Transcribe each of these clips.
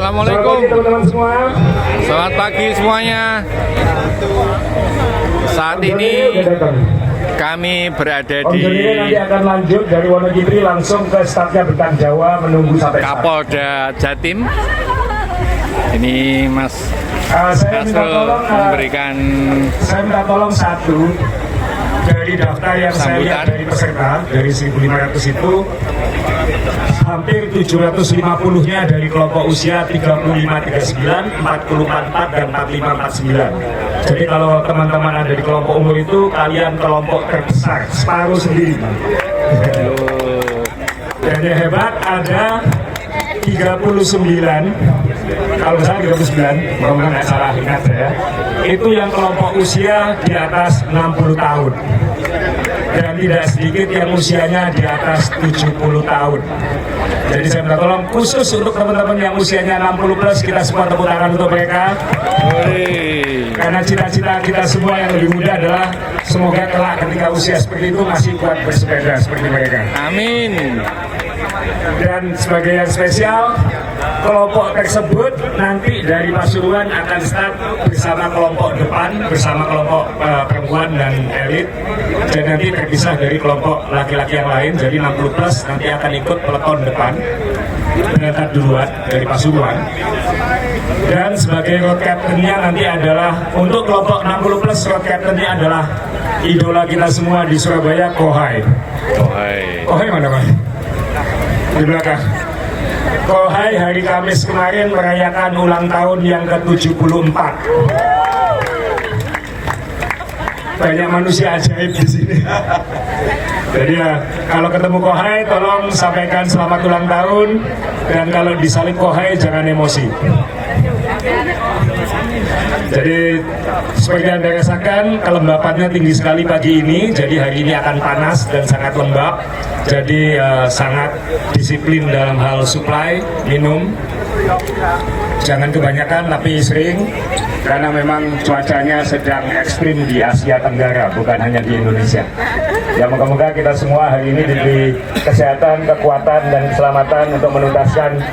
Assalamualaikum teman-teman semua. Selamat pagi semuanya. Saat ini kami berada di nanti akan lanjut dari Wonogiri langsung ke startnya Bekan Jawa menunggu sampai Kapolda Jatim. Ini Mas saya minta tolong satu dari daftar yang saya lihat dari peserta dari 1.500 itu hampir 750-nya dari kelompok usia 35-39, 40-44 dan 45-49. Jadi kalau teman-teman ada di kelompok umur itu kalian kelompok terbesar, separuh sendiri. Dan yang hebat ada 39, kalau misalnya 39, mudah-mudahan nggak salah ingat ya, itu yang kelompok usia di atas 60 tahun. Dan tidak sedikit yang usianya di atas 70 tahun. Jadi saya minta tolong khusus untuk teman-teman yang usianya 60 plus, kita semua tepuk tangan untuk mereka. Karena cita-cita kita semua yang lebih muda adalah semoga kelak ketika usia seperti itu masih kuat bersepeda seperti mereka. Amin. Dan sebagai yang spesial, kelompok tersebut nanti dari Pasuruan akan start bersama kelompok depan, bersama kelompok perempuan dan elit, dan nanti terpisah dari kelompok laki-laki yang lain. Jadi 60 plus nanti akan ikut peleton depan, berangkat duluan dari Pasuruan. Dan sebagai road captain-nya nanti adalah untuk kelompok 60 plus, road captain-nya adalah idola kita semua di Surabaya, Kohai. Kohai mana Pak? Di belakang. Kohai hari Kamis kemarin merayakan ulang tahun yang ke-74. Banyak manusia ajaib di sini. Jadi ya, kalau ketemu Kohai tolong sampaikan selamat ulang tahun, dan kalau disalib Kohai jangan emosi. Jadi seperti Anda rasakan, kelembapannya tinggi sekali pagi ini. Jadi hari ini akan panas dan sangat lembab. Jadi sangat disiplin dalam hal supply minum. Jangan kebanyakan tapi sering, karena memang cuacanya sedang ekstrim di Asia Tenggara, bukan hanya di Indonesia. Ya moga-moga kita semua hari ini diberi kesehatan, kekuatan dan keselamatan untuk menuntaskan.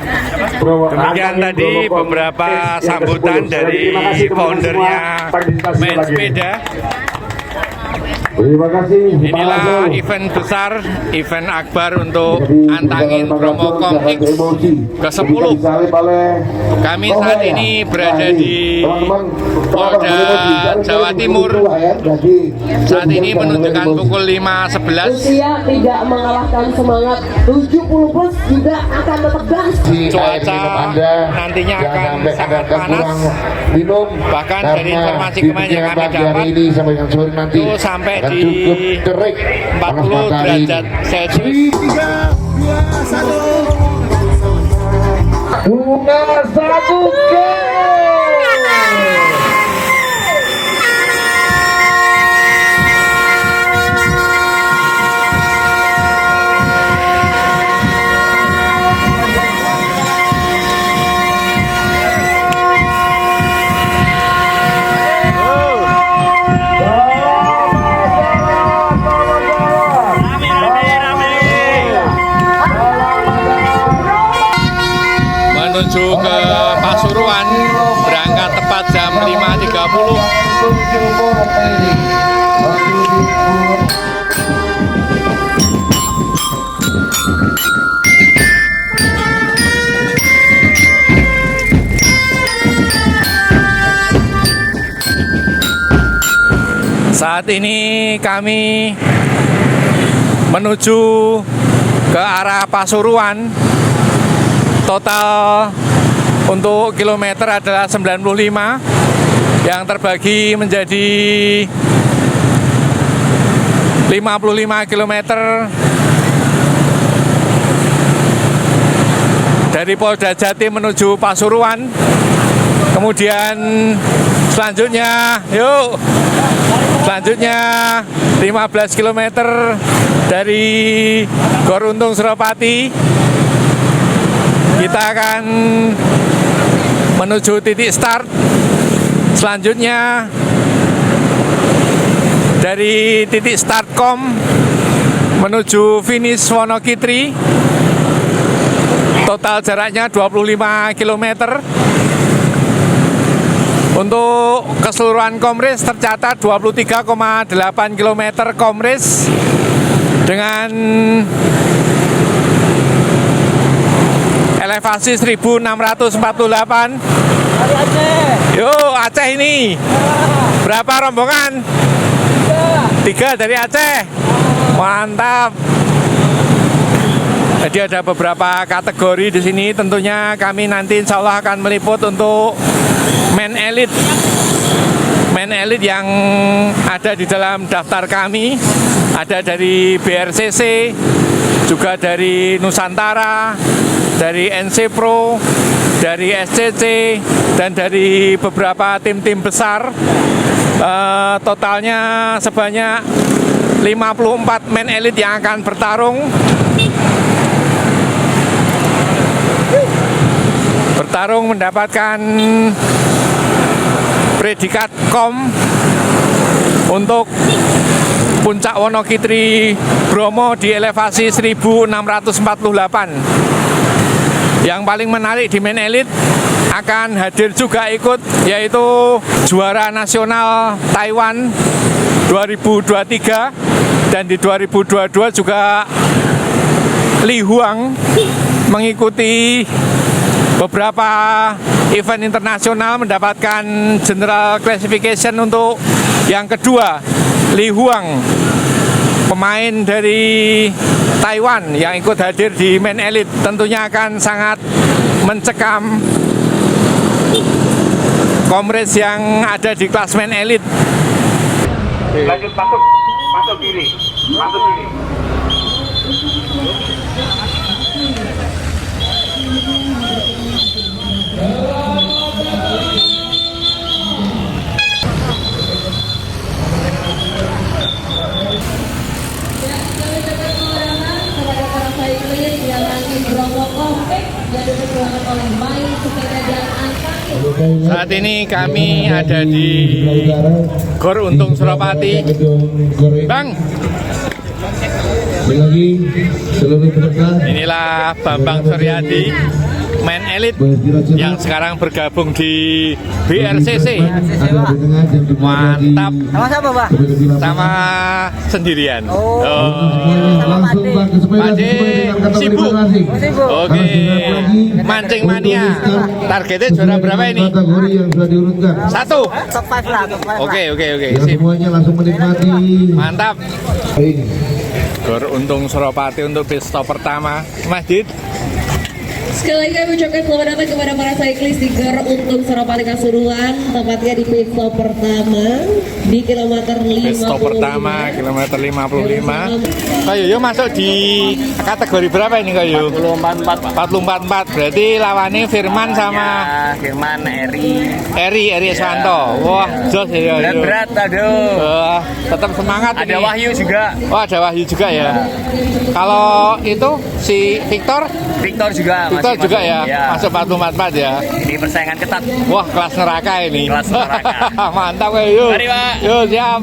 Demikian tadi beberapa sambutan dari foundernya Main Sepeda. Terima kasih. Inilah event besar, event akbar untuk antangin Promocom X ke-10. Kami saat ini berada di Polda Jawa Timur. Saat ini menunjukkan pukul 5.11. Usia tidak mengalahkan semangat, 70 plus juga akan tetap gas. Cuaca nantinya akan sangat panas. Bahkan dari informasi kemarin yang kami dapat itu sampai di 40 derajat Celcius. 3, 2, 1. Bunga Sabuke. Menuju ke Pasuruan, berangkat tepat jam 5.30. Saat ini kami menuju ke arah Pasuruan. Total untuk kilometer adalah 95, yang terbagi menjadi 55 kilometer dari Polda Jatim menuju Pasuruan. Kemudian selanjutnya 15 kilometer dari Goruntung Suropati. Kita akan menuju titik start. Selanjutnya dari titik start menuju finish Wonogiri. Total jaraknya 25 km. Untuk keseluruhan Komris tercatat 23,8 km Komris dengan elevasi 1648. Yuk Aceh ini. Berapa rombongan? 3 dari Aceh. Mantap. Jadi ada beberapa kategori di sini. Tentunya kami nanti insya Allah akan meliput untuk men elite. Men elite yang ada di dalam daftar kami. Ada dari BRCC, juga dari Nusantara, dari NC Pro, dari SCC, dan dari beberapa tim-tim besar. Totalnya sebanyak 54 men elite yang akan bertarung. Mendapatkan predikat KOM untuk Puncak Wonokitri Bromo di elevasi 1648. Yang paling menarik di men elite akan hadir juga ikut, yaitu juara nasional Taiwan 2023, dan di 2022 juga Li Huang mengikuti beberapa event internasional, mendapatkan general classification untuk yang kedua. Li Huang, pemain dari Taiwan yang ikut hadir di men elite, tentunya akan sangat mencekam Komris yang ada di kelas men elite. Lanjut, masuk kiri. Saat ini kami ada di Gor Untung Suropati. Bang, inilah Bambang Suryadi, men elite yang sekarang bergabung di BRCC. Mantap. Sama siapa, Pak? Sama sendirian. Langsung Pak ke sepeda, Pak D, sibuk. Oke, mancing mania. Targetnya juara berapa ini? Kategori yang sudah diurutkan. 1. Top 5 lah, top 5 Oke, Ya, sip. semuanya langsung menikmati. Mantap. Ini. Gor Untung Suropati untuk pit stop pertama. Mas Dit. Sekali lagi kami ucapkan selamat datang kepada para cyclist di Gor Untung Suropati Kasuruan, tepatnya di pit stop pertama di kilometer 55. Pit stop pertama kilometer 55. Kayu yo masuk di kategori berapa ini Kayu? 44. Berarti lawannya Firman sama Firman, Eri. Eri Eswanto. Wah, jos ya. Berat, aduh. Tetap semangat Ada ini. Wahyu juga. Oh, ada Wahyu juga ya. Kalau itu si Victor Victor juga ya, masuk 44 ya. Ini persaingan ketat. Wah, kelas neraka ini. Kelas neraka. Mantap ya, yuk. Mari, Pak. Yuk, siap.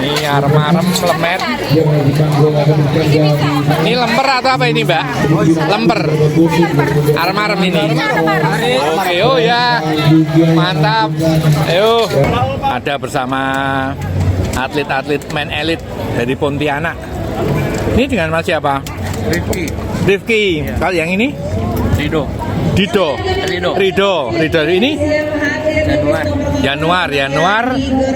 Ini arem-arem lemet. Ini lemper atau apa ini, Mbak? Lemper. Arem-arem ini. Oke, oh ya. Mantap. Ayo. Ada bersama atlet-atlet men elite dari Pontianak. Ini dengan Mas siapa? Rifki. Kalau yang ini? Rido. Ini? Januar.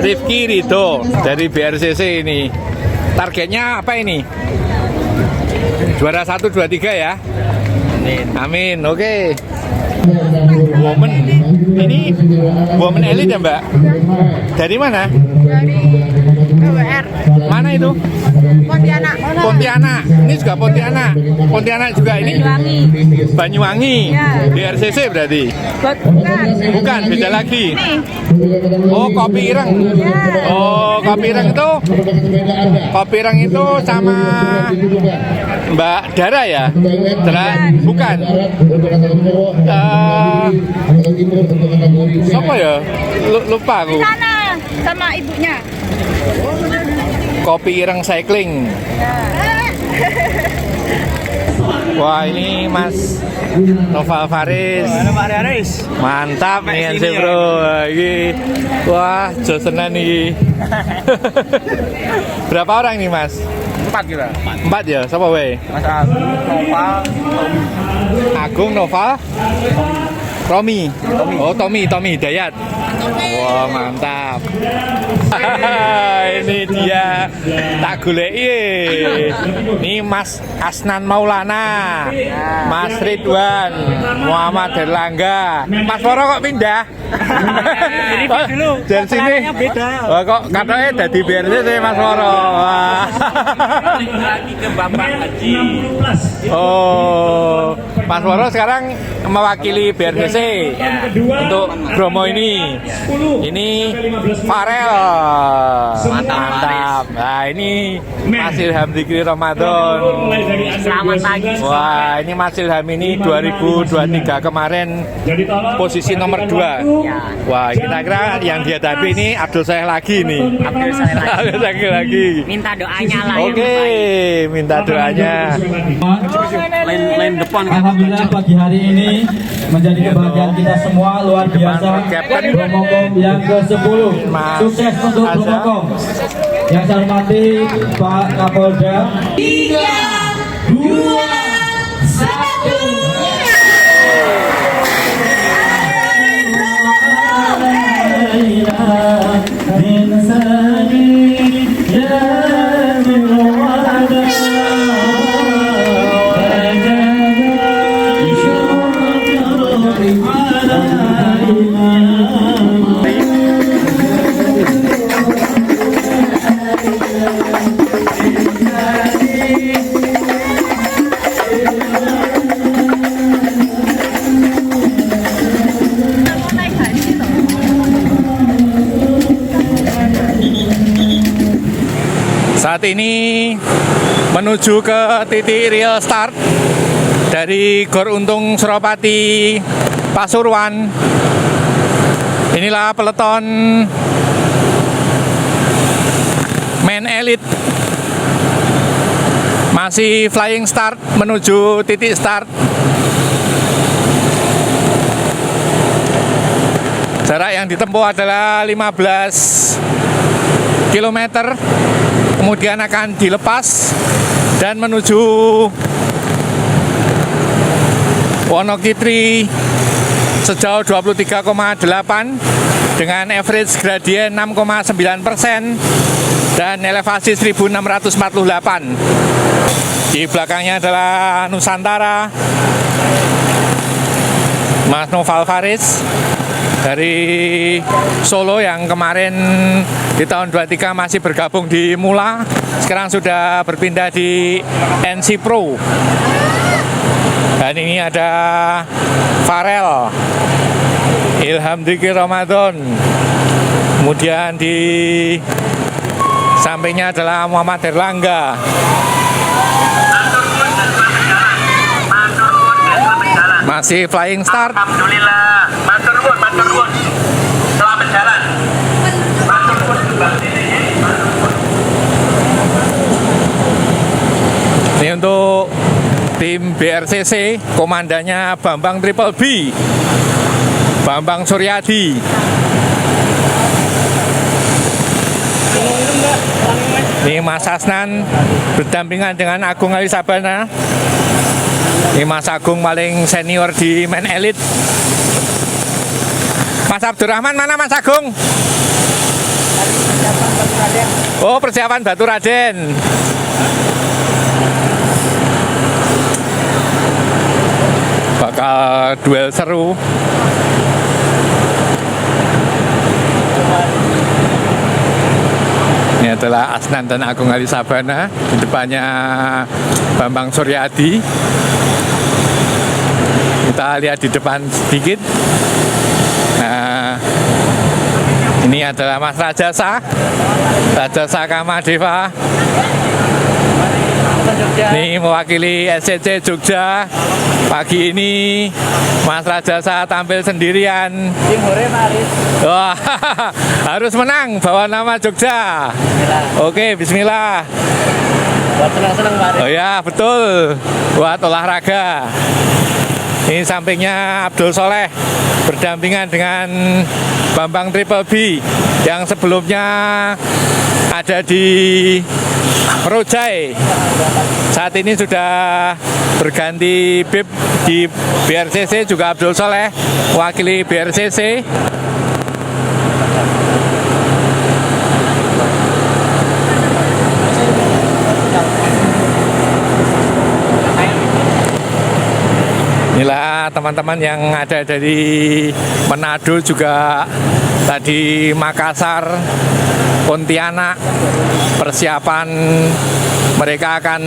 Rifki Rido dari BRCC ini. Targetnya apa ini? Juara 1, 2, 3 ya? Amin. Oke. Women. Ini women elite ya, Mbak? Dari mana? Dari PWR. Mana itu? Pontianak. Ini juga Pontianak juga ini. Banyuwangi. Ya. BRCC berarti. Bukan, beda lagi. Ini. Oh, Kopi Ireng. Ya. Oh, Kopi Ireng itu sama Mbak Dara ya? Bukan. Siapa ya? Lupa aku. Sana sama ibunya. Kopi Ireng Cycling. Wah, ini Mas Noval Faris. Mantap nih sih bro. Ini wah, josenan nih. Berapa orang nih Mas? 4 kita. 4 ya, siapa weh? Mas Agung, Noval, Agung, Noval, Romi. Oh, Tommy Hidayat. Wah, mantap. Ini dia tak goleki. Ini Mas Asnan Maulana, Mas Ridwan, Muhammad Erlangga. Mas Woro kok pindah? Dari sini beda. Oh, kok katanya dari BRC sih Mas Woro. Wah. lagi ke Bapak Haji. Oh, Mas Woro sekarang mewakili BRCC untuk Bromo ini. Ini Farel. Mantap. Nah, ini Mas Ilham Dzikri Ramadan. Selamat pagi. Wah, ini Mas Ilham ini 2023 kemarin posisi nomor 2. Wah, kira-kira yang dihadapi ini Abdul Saleh lagi nih. Abdul Saleh lagi. Abdul Saleh lagi. Minta doanya lah. Oke, minta doanya. Lain depan. Alhamdulillah pagi hari ini menjadi kebahagiaan kita semua luar biasa. Bromokom yang ke-10 sukses untuk Bromokom. Yang saya hormati Pak Kapolda. 3, 2, 1. Saat ini menuju ke titik real start dari Gor Untung Suropati Pasuruan. Inilah peleton Men Elite masih flying start menuju titik start. Jarak yang ditempuh adalah 15 km. Kemudian akan dilepas dan menuju Wonokitri sejauh 23,8 dengan average gradient 6,9% dan elevasi 1648. Di belakangnya adalah Nusantara, Mas Noval Faris dari Solo yang kemarin di tahun 23 masih bergabung di Mula, sekarang sudah berpindah di NC Pro. Dan ini ada Farel, Ilham Dzikri Ramadan, kemudian di sampingnya adalah Muhammad Erlangga. Masih flying start. Alhamdulillah. Matur nuwun. Selamat jalan. Matur nuwun. Ini untuk tim BRCC, komandannya Bambang Triple B, Bambang Suryadi. Ini Mas Asnan berdampingan dengan Agung Ali Sabana. Ini Mas Agung paling senior di Men Elite. Mas Abdurrahman mana Mas Agung? Oh, persiapan Batu Raden. Bakal duel seru. Ini adalah Asnan dan Agung Ali Sabana. Di depannya Bambang Suryadi. Kita lihat di depan sedikit. Nah, ini adalah Mas Rajasa Kamadeva. Nih mewakili SCC Jogja. Pagi ini Mas Rajasa tampil sendirian. Wah, harus menang bawa nama Jogja. Oke, bismillah. Buat senang-senang Pak. Oh ya, betul. Buat olahraga. Ini sampingnya Abdul Soleh berdampingan dengan Bambang Triple B yang sebelumnya ada di Merojai. Saat ini sudah berganti bib di BRCC, juga Abdul Soleh wakili BRCC. Inilah teman-teman yang ada dari Manado, juga tadi Makassar, Pontianak. Persiapan mereka akan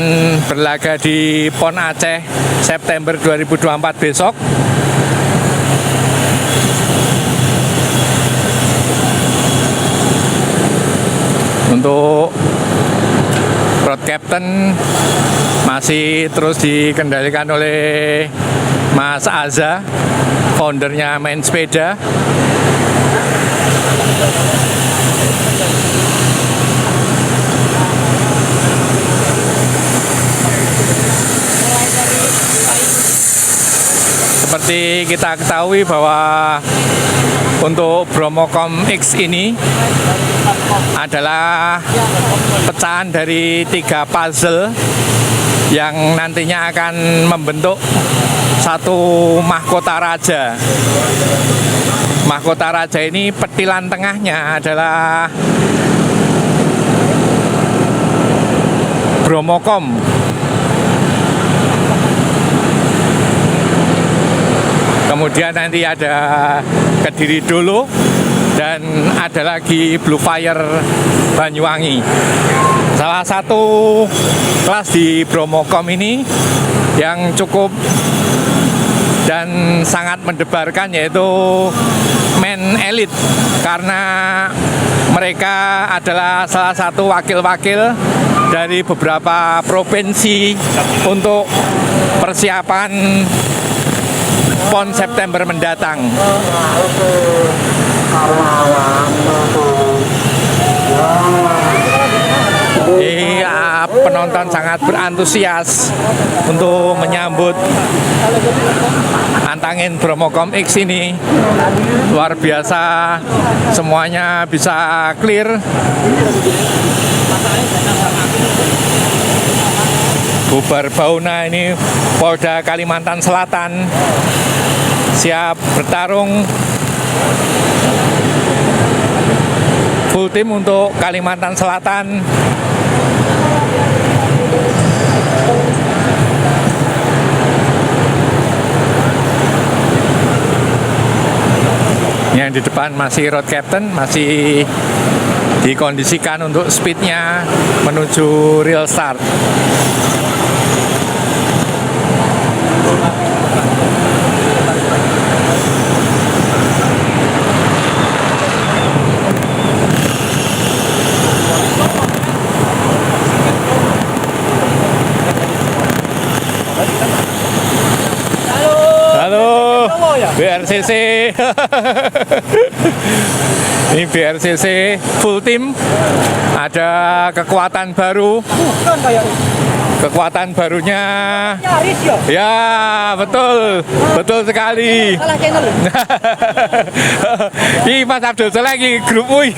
berlaga di PON Aceh September 2024 besok. Untuk road captain masih terus dikendalikan oleh Mas Aza, foundernya Main Sepeda. Seperti kita ketahui bahwa untuk Bromocom X ini adalah pecahan dari 3 puzzle yang nantinya akan membentuk satu mahkota raja. Mahkota raja ini petilan tengahnya adalah Bromocom. Kemudian nanti ada Kediri Dolo dan ada lagi Blue Fire Banyuwangi. Salah satu kelas di Bromocom ini yang cukup dan sangat mendebarkan yaitu Men Elite, karena mereka adalah salah satu wakil-wakil dari beberapa provinsi untuk persiapan PON September mendatang. Iya, penonton sangat berantusias untuk menyambut antangin Bromocom X ini. Luar biasa, semuanya bisa clear. Bubar Bauna ini Polda Kalimantan Selatan siap bertarung. Full tim untuk Kalimantan Selatan. Yang di depan masih road captain, masih dikondisikan untuk speednya menuju real start. BRCC. Ini BRCC full tim. Ada kekuatan baru. Kekuatan barunya. Ya, betul. Betul sekali. Ini Mas Abdul Soleh lagi grup UI.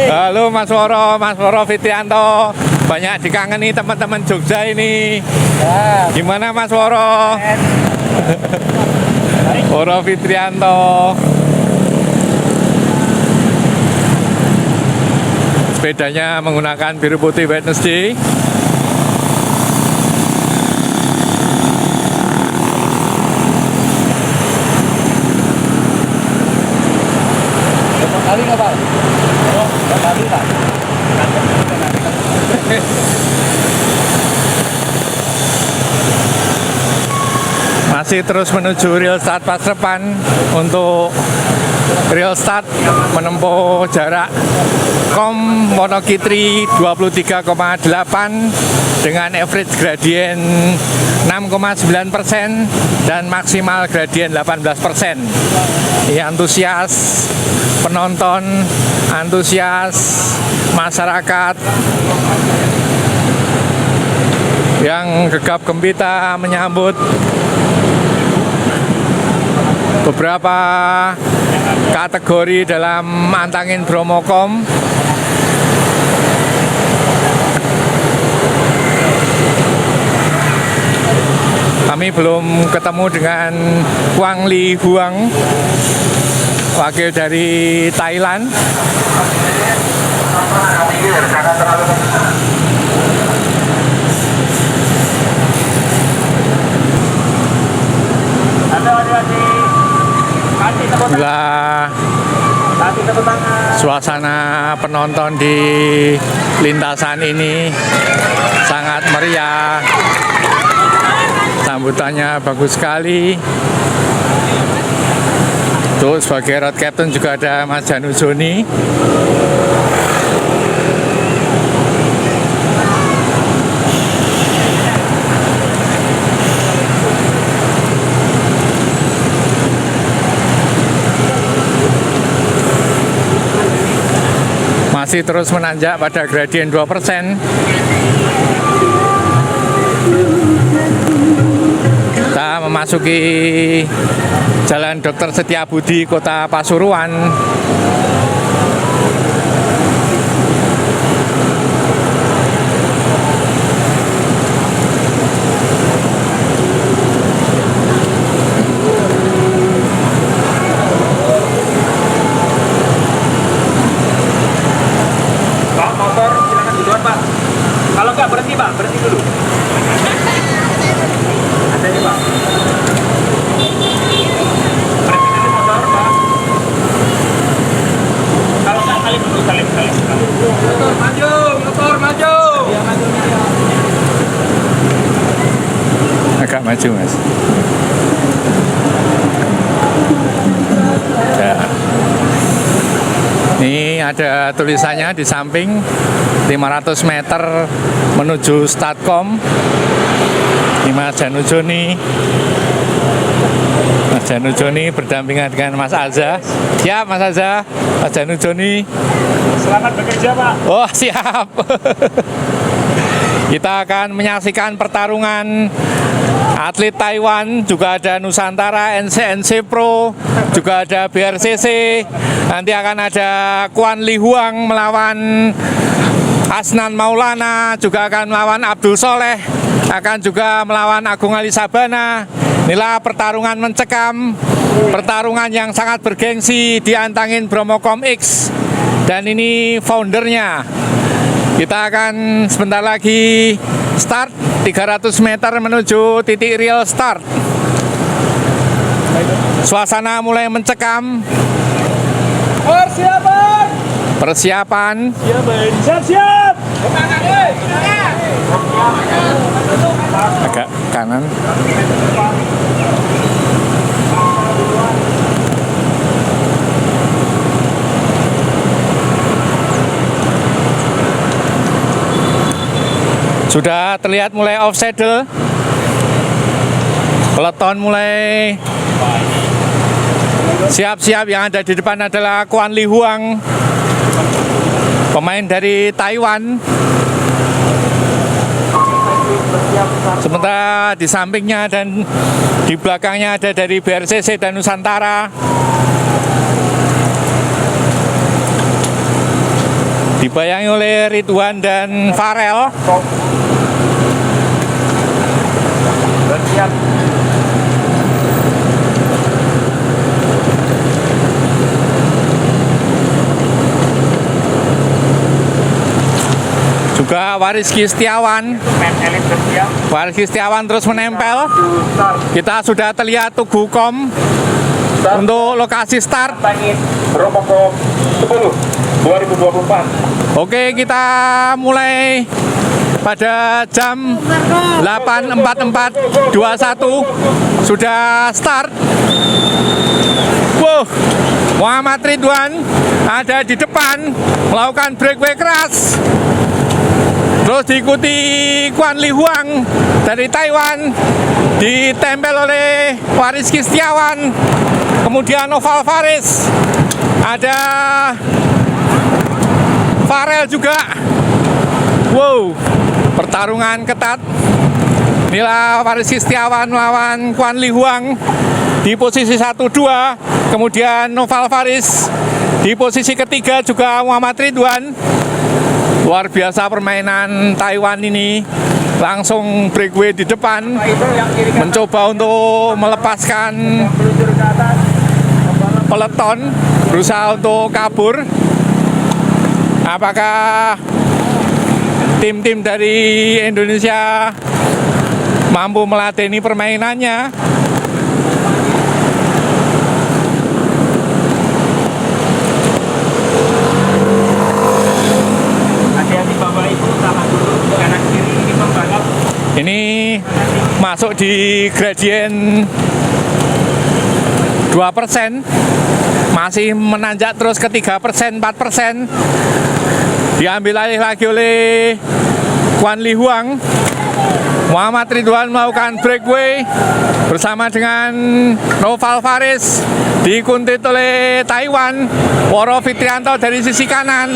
Halo Mas Woro Fitrianto. Banyak dikangeni teman-teman Jogja ini. Gimana Mas Woro? Woro Fitrianto. Sepedanya menggunakan biru putih Wednesday. Kali nggak Pak? Kali Pak. Masih terus menuju real start Pasrepan untuk real start menempuh jarak Kom Wonokitri 23,8 dengan average gradien 6,9% dan maksimal gradien 18%. Antusias penonton, antusias masyarakat yang gegap gempita menyambut beberapa kategori dalam Antangin Bromokom. Kami belum ketemu dengan Quang Li Huang, wakil dari Thailand. Inilah suasana penonton di lintasan ini sangat meriah, sambutannya bagus sekali. Tuh sebagai road captain juga ada Mas Janu Joni. Masih terus menanjak pada gradien 2%. Kita memasuki Jalan Dr. Setiabudi, Kota Pasuruan. Kalau nggak berhenti Pak, berhenti dulu. Ada nih Pak. Berhenti dulu motor Pak. Kalau nggak salib dulu, salib. Motor maju, motor maju. Ya, maju. Agak maju Mas. Ya. Ini ada tulisannya di samping 500 meter menuju Statkom. Ini Mas Janu Joni. Mas Janu Joni berdampingan dengan Mas Aza. Siap Mas Aza, Mas Janu Joni. Selamat bekerja Pak. Oh siap. Kita akan menyaksikan pertarungan atlet Taiwan, juga ada Nusantara, NCNC Pro, juga ada BRCC. Nanti akan ada Quang Li Huang melawan Asnan Maulana, juga akan melawan Abdul Soleh, akan juga melawan Agung Ali Sabana. Inilah pertarungan mencekam, pertarungan yang sangat bergengsi di Antangin Bromokom X. Dan ini foundernya. Kita akan sebentar lagi start 300 meter menuju titik real start. Suasana mulai mencekam. Persiapan. Siap. Agak kanan. Sudah terlihat mulai off saddle. Peloton mulai siap-siap. Yang ada di depan adalah Quang Li Huang, pemain dari Taiwan. Sementara di sampingnya dan di belakangnya ada dari BRCC dan Nusantara. Dibayangi oleh Ridwan dan Farel. Bersiap. Juga Wariski Setiawan. Wariski Setiawan terus menempel. Kita sudah terlihat Tugu Kom untuk lokasi start. Bromokom 10 2024. Oke, kita mulai pada jam 8.44.21. sudah start. Wow, Muhammad Ridwan ada di depan melakukan breakaway keras. Terus diikuti Kuan Li Huang dari Taiwan, ditempel oleh Wariski Setiawan, kemudian Noval Faris, ada Farel juga. Wow, pertarungan ketat. Inilah Wariski Setiawan melawan Kuan Li Huang di posisi 1-2, kemudian Noval Faris di posisi ketiga, juga Muhammad Ridwan. Luar biasa permainan Taiwan ini, langsung breakaway di depan, mencoba untuk melepaskan peleton, berusaha untuk kabur. Apakah tim-tim dari Indonesia mampu meladeni permainannya? Ini masuk di gradien 2%, masih menanjak terus ke 3%, 4%. Diambil alih lagi oleh Kuan Li Huang. Muhammad Ridwan melakukan breakaway bersama dengan Noval Faris, dikuntit oleh Taiwan, Woro Fitrianto dari sisi kanan.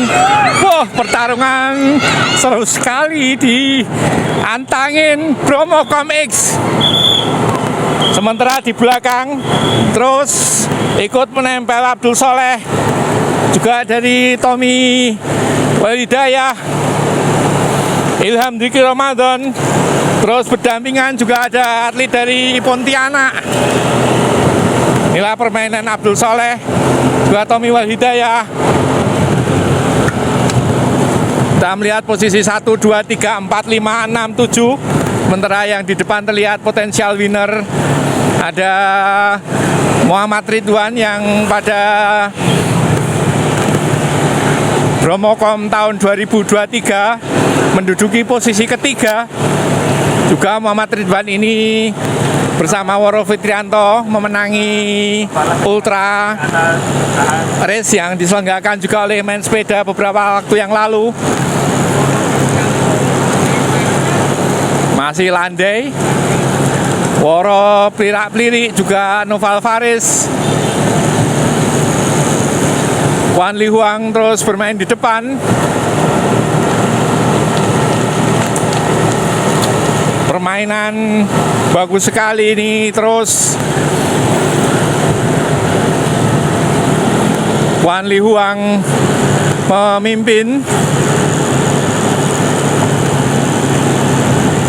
Wah, pertarungan seru sekali diantangin Bromocom X. Sementara di belakang terus ikut menempel Abdul Soleh, juga dari Tommy Walhidayah, Ilham Diki Ramadan. Terus berdampingan juga ada atlet dari Pontianak. Inilah permainan Abdul Soleh, juga Tommy Walhidayah. Kita melihat posisi 1, 2, 3, 4, 5, 6, 7. Sementara yang di depan terlihat potensial winner. Ada Muhammad Ridwan yang pada Bromocom tahun 2023 menduduki posisi ketiga. Juga Muhammad Ridwan ini bersama Woro Fitrianto memenangi Ultra Race yang diselenggarakan juga oleh Main Sepeda beberapa waktu yang lalu. Masih landai, Woro pelirak-pelirik, juga Noval Faris. Kuan Li Huang terus bermain di depan. Permainan bagus sekali ini terus. Kuan Li Huang memimpin.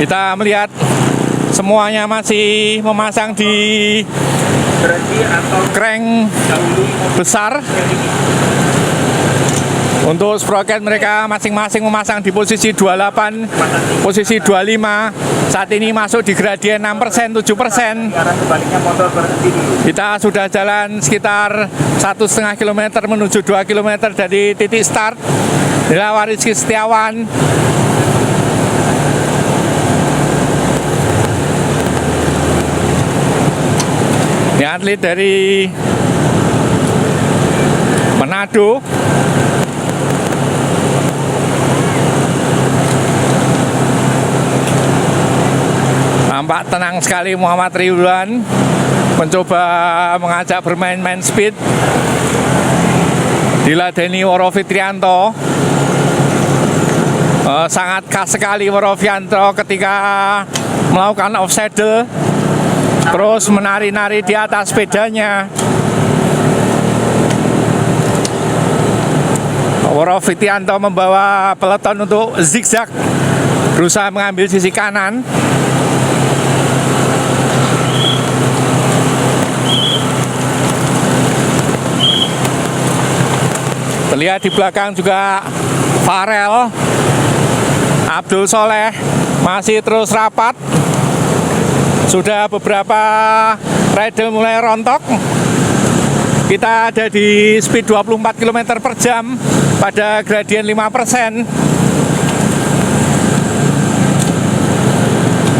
Kita melihat semuanya masih memasang di crank besar. Untuk sprocket mereka masing-masing memasang di posisi 28, posisi 25. Saat ini masuk di gradien 6%, 7%. Kita sudah jalan sekitar 1,5 km menuju 2 km dari titik start. Inilah Wariski Setiawan. Ini atlet dari Manado. Nampak tenang sekali Muhammad Ridwan, mencoba mengajak bermain main speed. Diladeni Woro Fitrianto. Sangat khas sekali Woro Fitrianto ketika melakukan off saddle, terus menari-nari di atas sepedanya. Woro Fitrianto membawa peloton untuk zigzag, berusaha mengambil sisi kanan. Terlihat di belakang juga Farel, Abdul Soleh masih terus rapat. Sudah beberapa rider mulai rontok. Kita ada di speed 24 km per jam pada gradien 5%.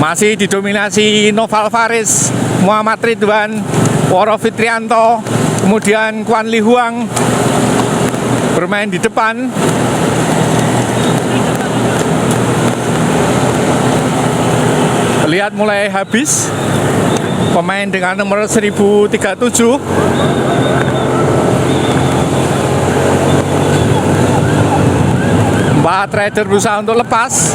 masih didominasi Noval Faris, Muhammad Ridwan, Woro Fitrianto, kemudian Kwan Li Huang bermain di depan. Lihat mulai habis pemain dengan nomor 1037. Mbak Rider berusaha untuk lepas.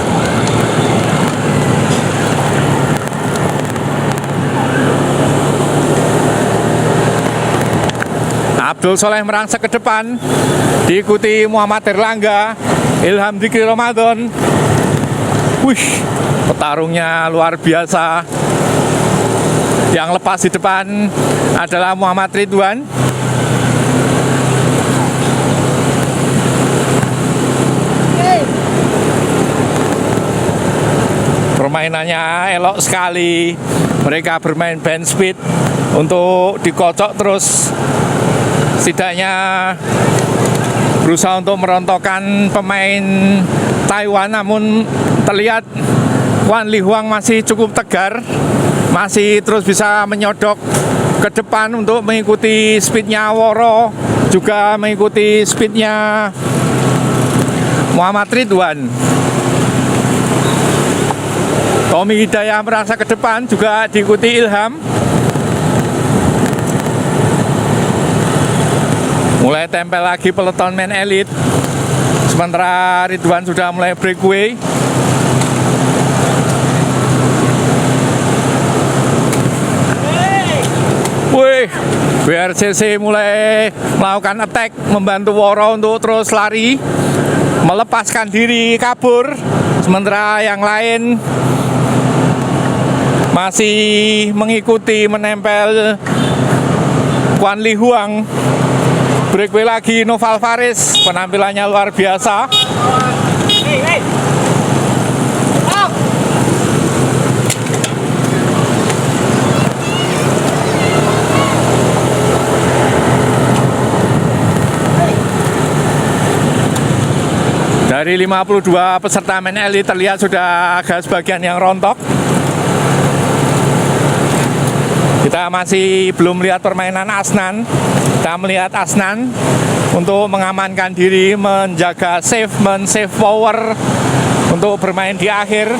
Abdul Soleh merangsek ke depan, diikuti Muhammad Erlangga, Ilham Dikri Ramadan. Wih, petarungnya luar biasa. Yang lepas di depan adalah Muhammad Ridwan. Permainannya elok sekali. Mereka bermain band speed untuk dikocok terus. Setidaknya berusaha untuk merontokkan pemain Taiwan, namun terlihat Kwan Li Huang masih cukup tegar, masih terus bisa menyodok ke depan untuk mengikuti speednya Woro, juga mengikuti speednya Muhammad Ridwan. Tommy Hidayah merasa ke depan, juga diikuti Ilham. Mulai tempel lagi peloton men elite. Sementara Ridwan sudah mulai breakaway. Wih, BRCC mulai melakukan attack, membantu Woro untuk terus lari, melepaskan diri kabur. Sementara yang lain masih mengikuti, menempel Kwan Li Huang. Breakaway lagi Noval Faris, penampilannya luar biasa. Dari 52 peserta men elite terlihat sudah agak sebagian yang rontok. Kita masih belum melihat permainan Asnan. Kita melihat Asnan untuk mengamankan diri, menjaga save, men-save power untuk bermain di akhir.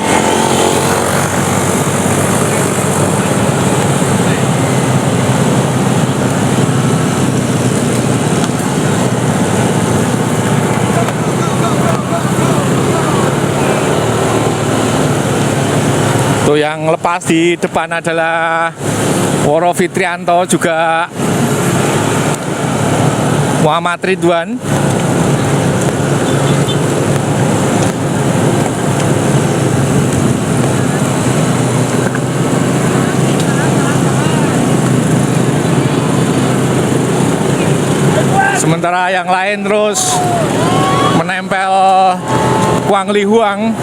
Tuh yang lepas di depan adalah Woro Fitrianto, juga Muhammad Ridwan. Sementara yang lain terus menempel Kwan Li Huang.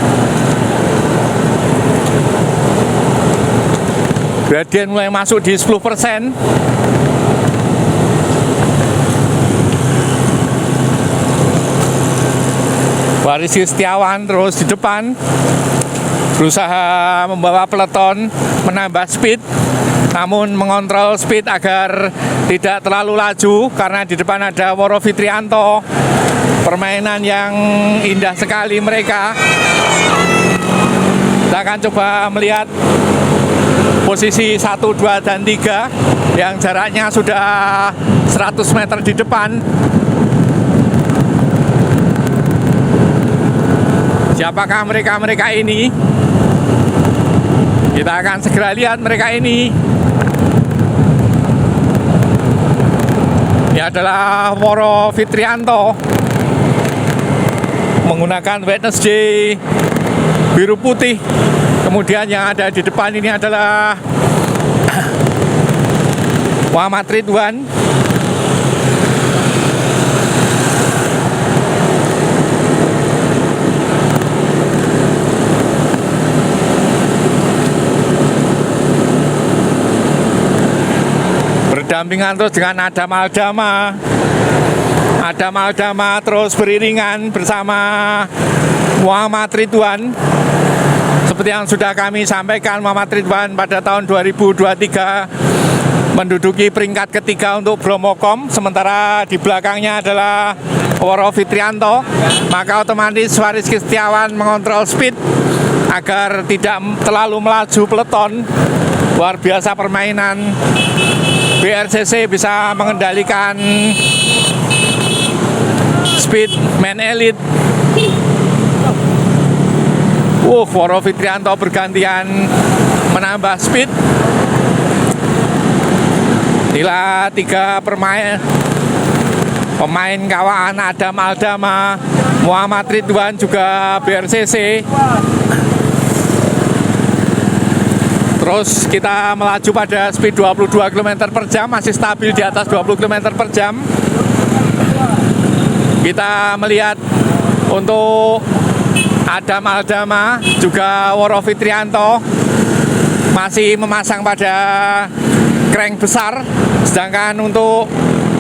Gradien mulai masuk di 10%. Rizky Setiawan terus di depan, berusaha membawa peloton menambah speed, namun mengontrol speed agar tidak terlalu laju karena di depan ada Woro Fitrianto. Permainan yang indah sekali mereka. Kita akan coba melihat posisi 1, 2, dan 3 yang jaraknya sudah 100 meter di depan. Siapakah mereka ini? Kita akan segera lihat mereka ini. Ini adalah Woro Fitrianto menggunakan Wednesday biru putih. Kemudian yang ada di depan ini adalah Muhammad Ridwan. Berdampingan terus dengan Adam Aldama terus beriringan bersama Muhammad Ridwan. Seperti yang sudah kami sampaikan, Muhammad Ridwan pada tahun 2023 menduduki peringkat ketiga untuk Bromokom, sementara di belakangnya adalah Woro Fitrianto. Maka otomatis Rizky Setiawan mengontrol speed agar tidak terlalu melaju peleton. Luar biasa permainan BRCC, bisa mengendalikan speed Man Elite. Woro Fitrianto bergantian menambah speed. Inilah 3 pemain kawan Adam Aldama, Muhammad Ridwan juga BRCC. Terus kita melaju pada speed 22 km per jam, masih stabil di atas 20 km per jam. Kita melihat untuk Adam Aldama juga Woro Fitrianto masih memasang pada crank besar, sedangkan untuk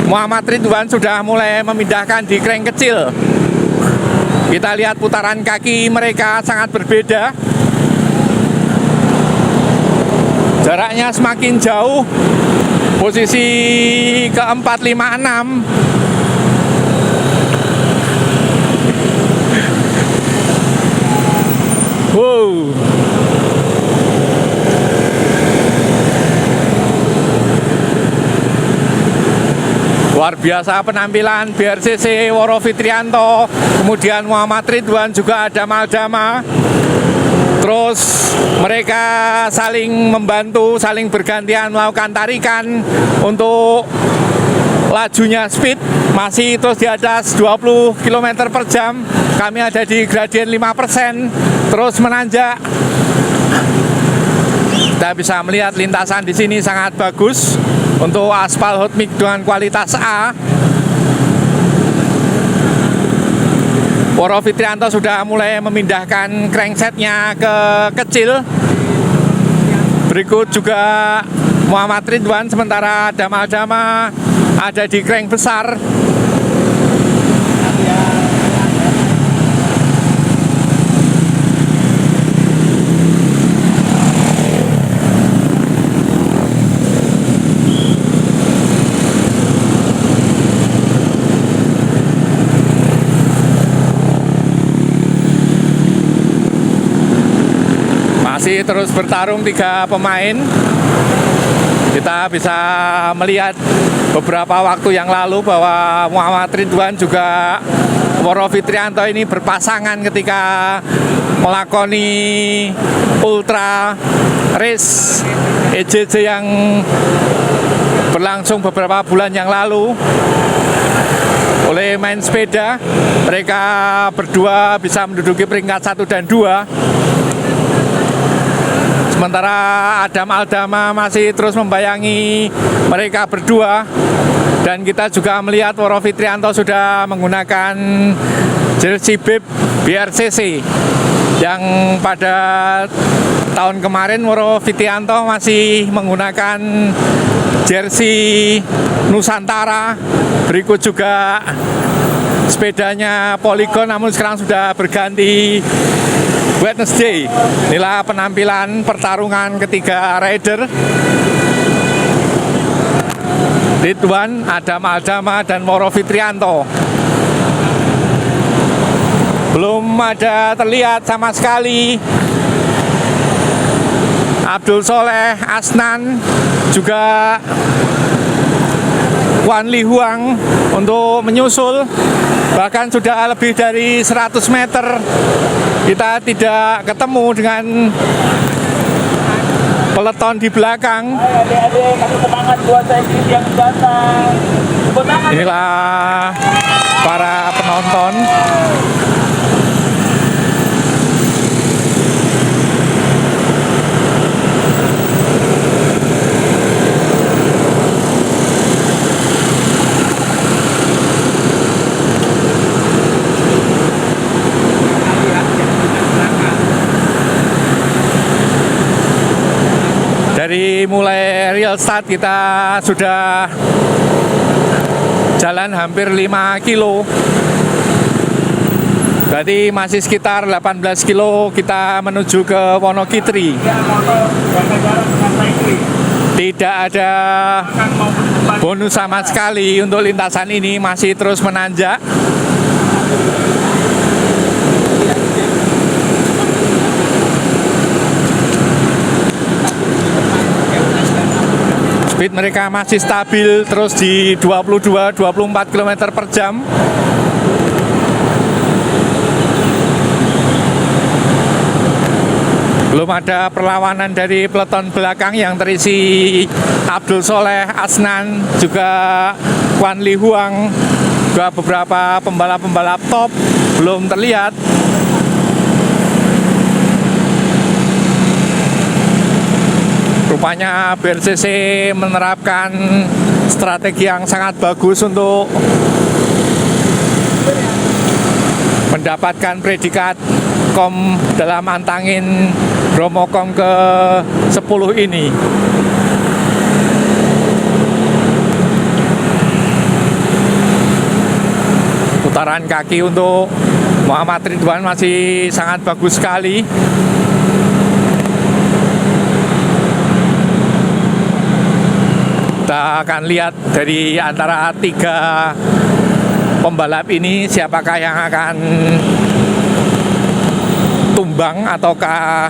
Muhammad Ridwan sudah mulai memindahkan di crank kecil. Kita lihat putaran kaki mereka sangat berbeda. Jaraknya semakin jauh. Posisi keempat, 5, 6. Wow. Luar biasa penampilan BRCC, Woro Fitrianto, kemudian Muhammad Ridwan juga ada Aldama. Terus mereka saling membantu, saling bergantian melakukan tarikan untuk lajunya speed. Masih terus di atas 20 km per jam. Kami ada di gradien 5%, terus menanjak. Kita bisa melihat lintasan di sini sangat bagus untuk aspal hot mix dengan kualitas A. Woro Fitrianto sudah mulai memindahkan cranksetnya ke kecil. Berikut juga Muhammad Ridwan, sementara Adam Aldama ada di crank besar. Masih terus bertarung 3 pemain. Kita bisa melihat beberapa waktu yang lalu bahwa Muhammad Ridwan juga Woro Fitrianto ini berpasangan ketika melakoni ultra race EJJ yang berlangsung beberapa bulan yang lalu. Oleh main sepeda, mereka berdua bisa menduduki peringkat 1 dan 2. Sementara Adam Aldama masih terus membayangi mereka berdua. Dan kita juga melihat Woro Fitrianto sudah menggunakan jersey bib BRCC, yang pada tahun kemarin Woro Fitrianto masih menggunakan jersey Nusantara. Berikut juga sepedanya Polygon, namun sekarang sudah berganti Wednesday. Inilah penampilan pertarungan ketiga rider, Ridwan, Adam Aldama, dan Woro Fitrianto. Belum ada terlihat sama sekali Abdul Soleh, Asnan, juga Wan Li Huang untuk menyusul. Bahkan sudah lebih dari 100 meter kita tidak ketemu dengan peleton di belakang. Adik-adik, kasih semangat buat saya yang datang. Tepuk tangan. Inilah para penonton. Dari mulai real start kita sudah jalan hampir 5 kilo. Berarti masih sekitar 18 kilo kita menuju ke Wonogiri. Tidak ada bonus sama sekali untuk lintasan ini, masih terus menanjak. Speed mereka masih stabil terus di 22-24 km per jam. Belum ada perlawanan dari peleton belakang yang terisi Abdul Soleh, Asnan, juga Kwan Li Huang, juga beberapa pembalap-pembalap top belum terlihat. Rupanya BRCC menerapkan strategi yang sangat bagus untuk mendapatkan predikat kom dalam antangin Bromokom ke 10 ini. Putaran kaki untuk Muhammad Ridwan masih sangat bagus sekali. Kita akan lihat dari antara 3 pembalap ini siapakah yang akan tumbang ataukah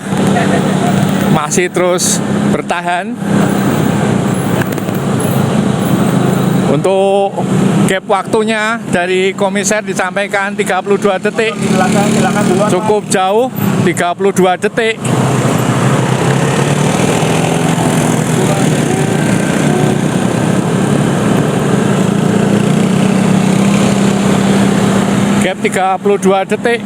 masih terus bertahan. Untuk gap waktunya dari komiser disampaikan 32 detik, cukup jauh, 32 detik. Gap 32 detik.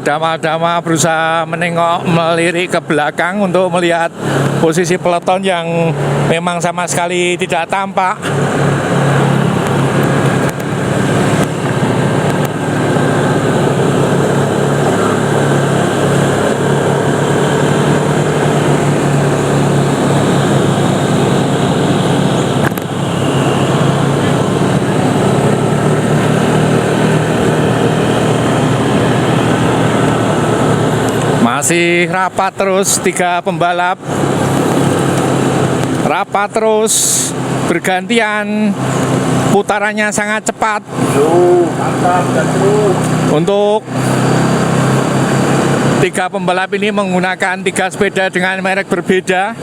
Dama-dama berusaha menengok, melirik ke belakang untuk melihat posisi peleton yang memang sama sekali tidak tampak. Masih rapat terus 3 pembalap, rapat terus bergantian, putarannya sangat cepat. Untuk 3 pembalap ini menggunakan 3 sepeda dengan merek berbeda.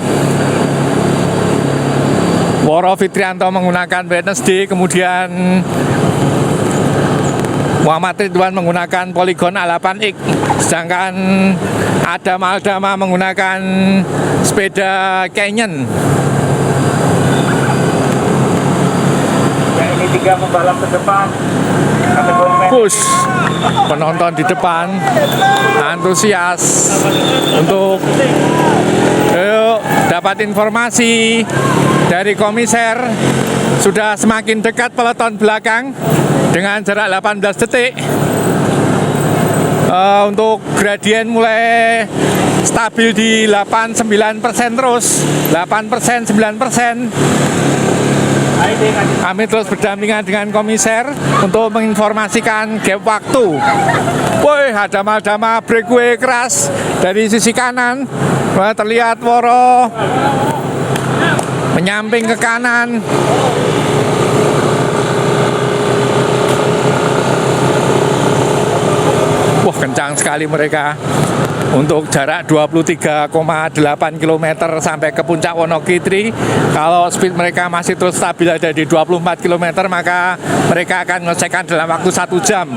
Woro Fitrianto menggunakan Wednesday, kemudian Muhammad Ridwan menggunakan Polygon A8X, sedangkan Adam Aldama menggunakan sepeda Canyon. Ini 3 pembalap ke depan. Push, penonton di depan antusias untuk dapat informasi dari komiser. Sudah semakin dekat peleton belakang dengan jarak 18 detik. Untuk gradien mulai stabil di 8-9% terus, 8%, 9%. Kami terus berdampingan dengan komiser untuk menginformasikan gap waktu. Woi, Hadama breakaway keras dari sisi kanan. Terlihat Woro menyamping ke kanan. Wah, kencang sekali mereka. Untuk jarak 23,8 km sampai ke puncak Wonogiri. Kalau speed mereka masih terus stabil ada di 24 km, maka mereka akan menyelesaikan dalam waktu 1 jam.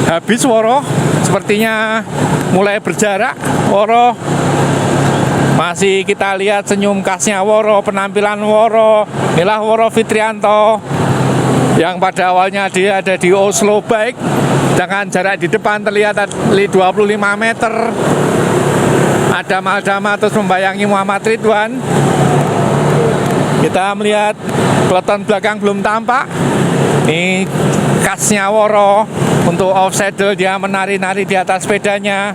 Habis Woro, sepertinya mulai berjarak. Woro masih kita lihat senyum khasnya Woro, penampilan Woro. Inilah Woro Fitrianto yang pada awalnya dia ada di Oslo Bike, dengan jarak di depan terlihat 25 meter. Aldama terus membayangi Muhammad Ridwan. Kita melihat peleton belakang belum tampak. Ini khasnya Woro untuk off saddle, dia menari-nari di atas sepedanya.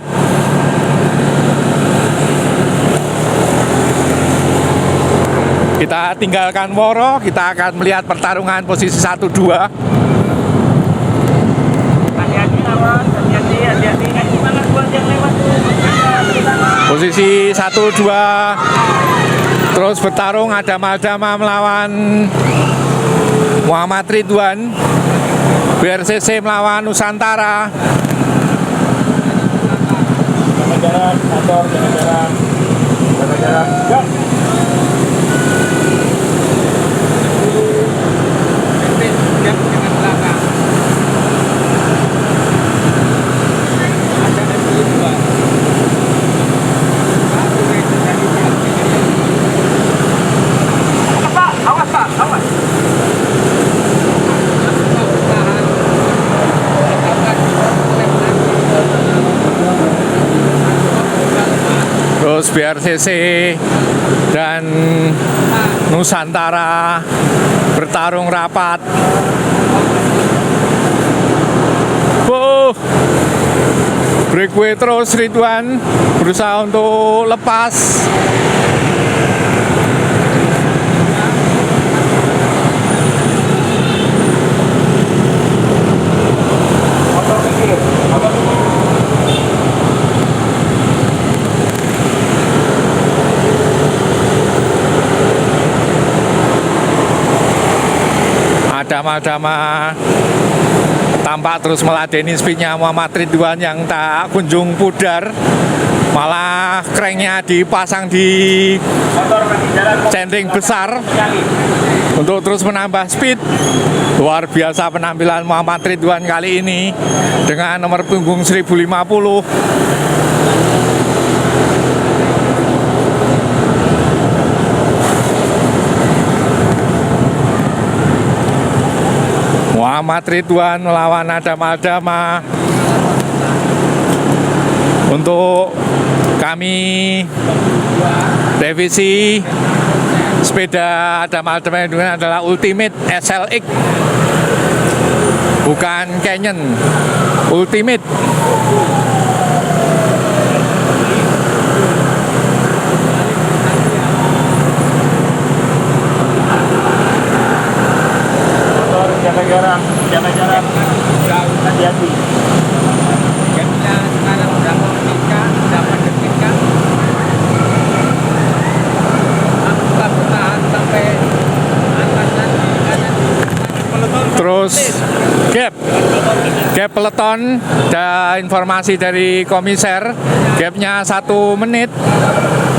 Kita tinggalkan Woro, kita akan melihat pertarungan posisi 1-2. Posisi 1-2 terus bertarung, ada Maldama melawan Muhammad Ridwan, BRCC melawan Nusantara. Jalan, motor, jalan, gas. Terus BRCC dan Nusantara bertarung rapat. Breakaway terus, Ridwan berusaha untuk lepas. Adama tampak terus meladeni speednya Muhammad Ridwan yang tak kunjung pudar, malah cranknya dipasang di centing besar untuk terus menambah speed. Luar biasa penampilan Muhammad Ridwan kali ini dengan nomor punggung 1050. Muhammad Ridwan melawan Adama untuk kami revisi sepeda Adama ini adalah Ultimate SLX, bukan Canyon, Ultimate. Jaga jarak, hati-hati. Kita sekarang udah mendekat, dapat detikkan. Aku tak bertahan sampai atas kanan. Terus gap peleton, ada informasi dari komiser, gapnya 1 menit.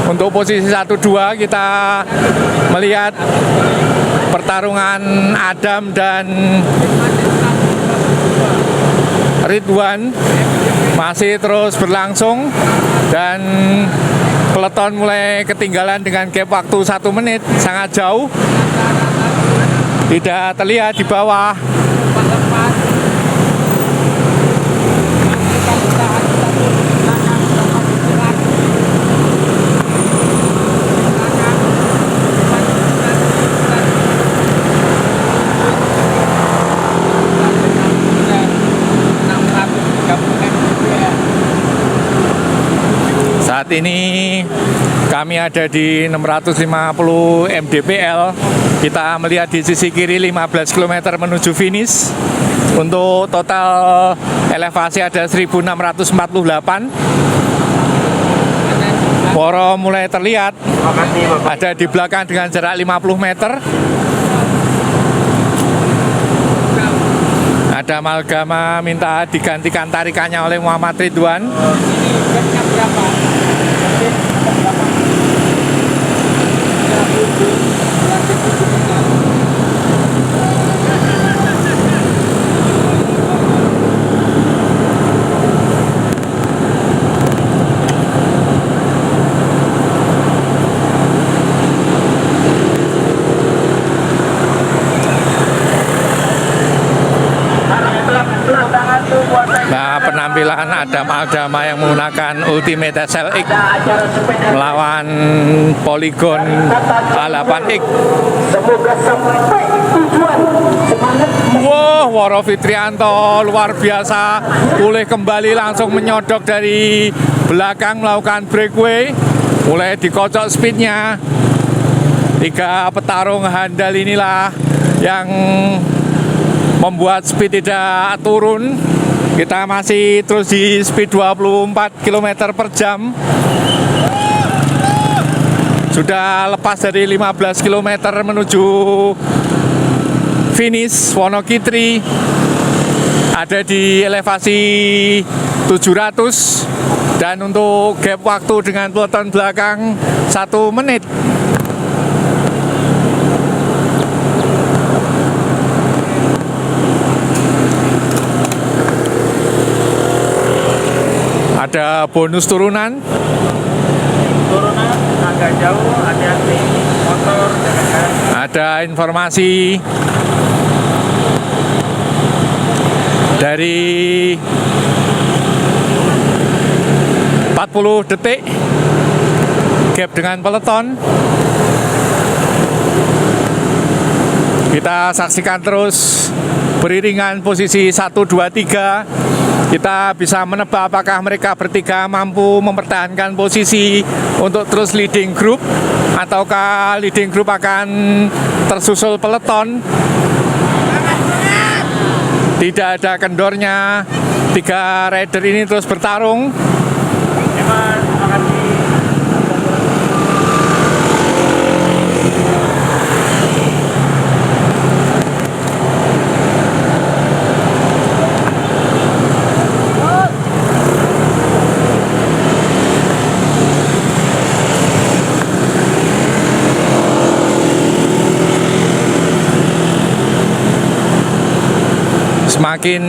Untuk posisi 1-2 kita melihat pertarungan Adam dan Ridwan masih terus berlangsung dan peleton mulai ketinggalan dengan gap waktu 1 menit, sangat jauh, tidak terlihat di bawah. Saat ini kami ada di 650 mdpl. Kita melihat di sisi kiri 15 km menuju finish. Untuk total elevasi ada 1648. Woro mulai terlihat ada di belakang dengan jarak 50 meter. Ada Malgama minta digantikan tarikannya oleh Muhammad Ridwan. Nah, penampilan Adama yang menggunakan Ultimate SLX melawan Polygon A8X. Semoga sampai tujuan. Wah, Woro Fitrianto luar biasa, pulih kembali langsung menyodok dari belakang melakukan breakaway, mulai dikocok speednya. 3 petarung handal inilah yang membuat speed tidak turun. Kita masih terus di speed 24 km per jam. Sudah lepas dari 15 km menuju finish. Wonokitri ada di elevasi 700 dan untuk gap waktu dengan peloton belakang 1 menit. Ada bonus turunan. Turunan agak jauh, hati-hati motor. Ada informasi dari 40 detik gap dengan peloton. Kita saksikan terus beriringan posisi 1, 2, 3. Kita bisa menebak apakah mereka bertiga mampu mempertahankan posisi untuk terus leading group, ataukah leading group akan tersusul peloton. Tidak ada kendornya, 3 rider ini terus bertarung. Semakin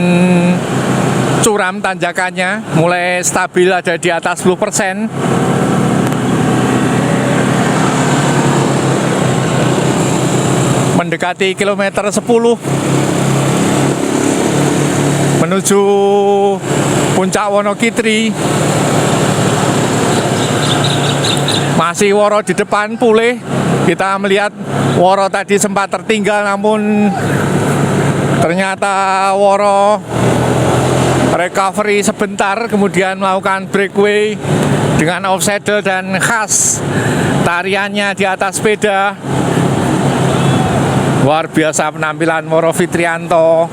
curam tanjakannya, mulai stabil ada di atas 10%. Mendekati kilometer 10 menuju puncak Wonokitri. Masih Woro di depan pulih. Kita melihat Woro tadi sempat tertinggal, namun ternyata Woro recovery sebentar, kemudian melakukan breakaway dengan off saddle dan khas tariannya di atas sepeda. Luar biasa penampilan Woro Fitrianto.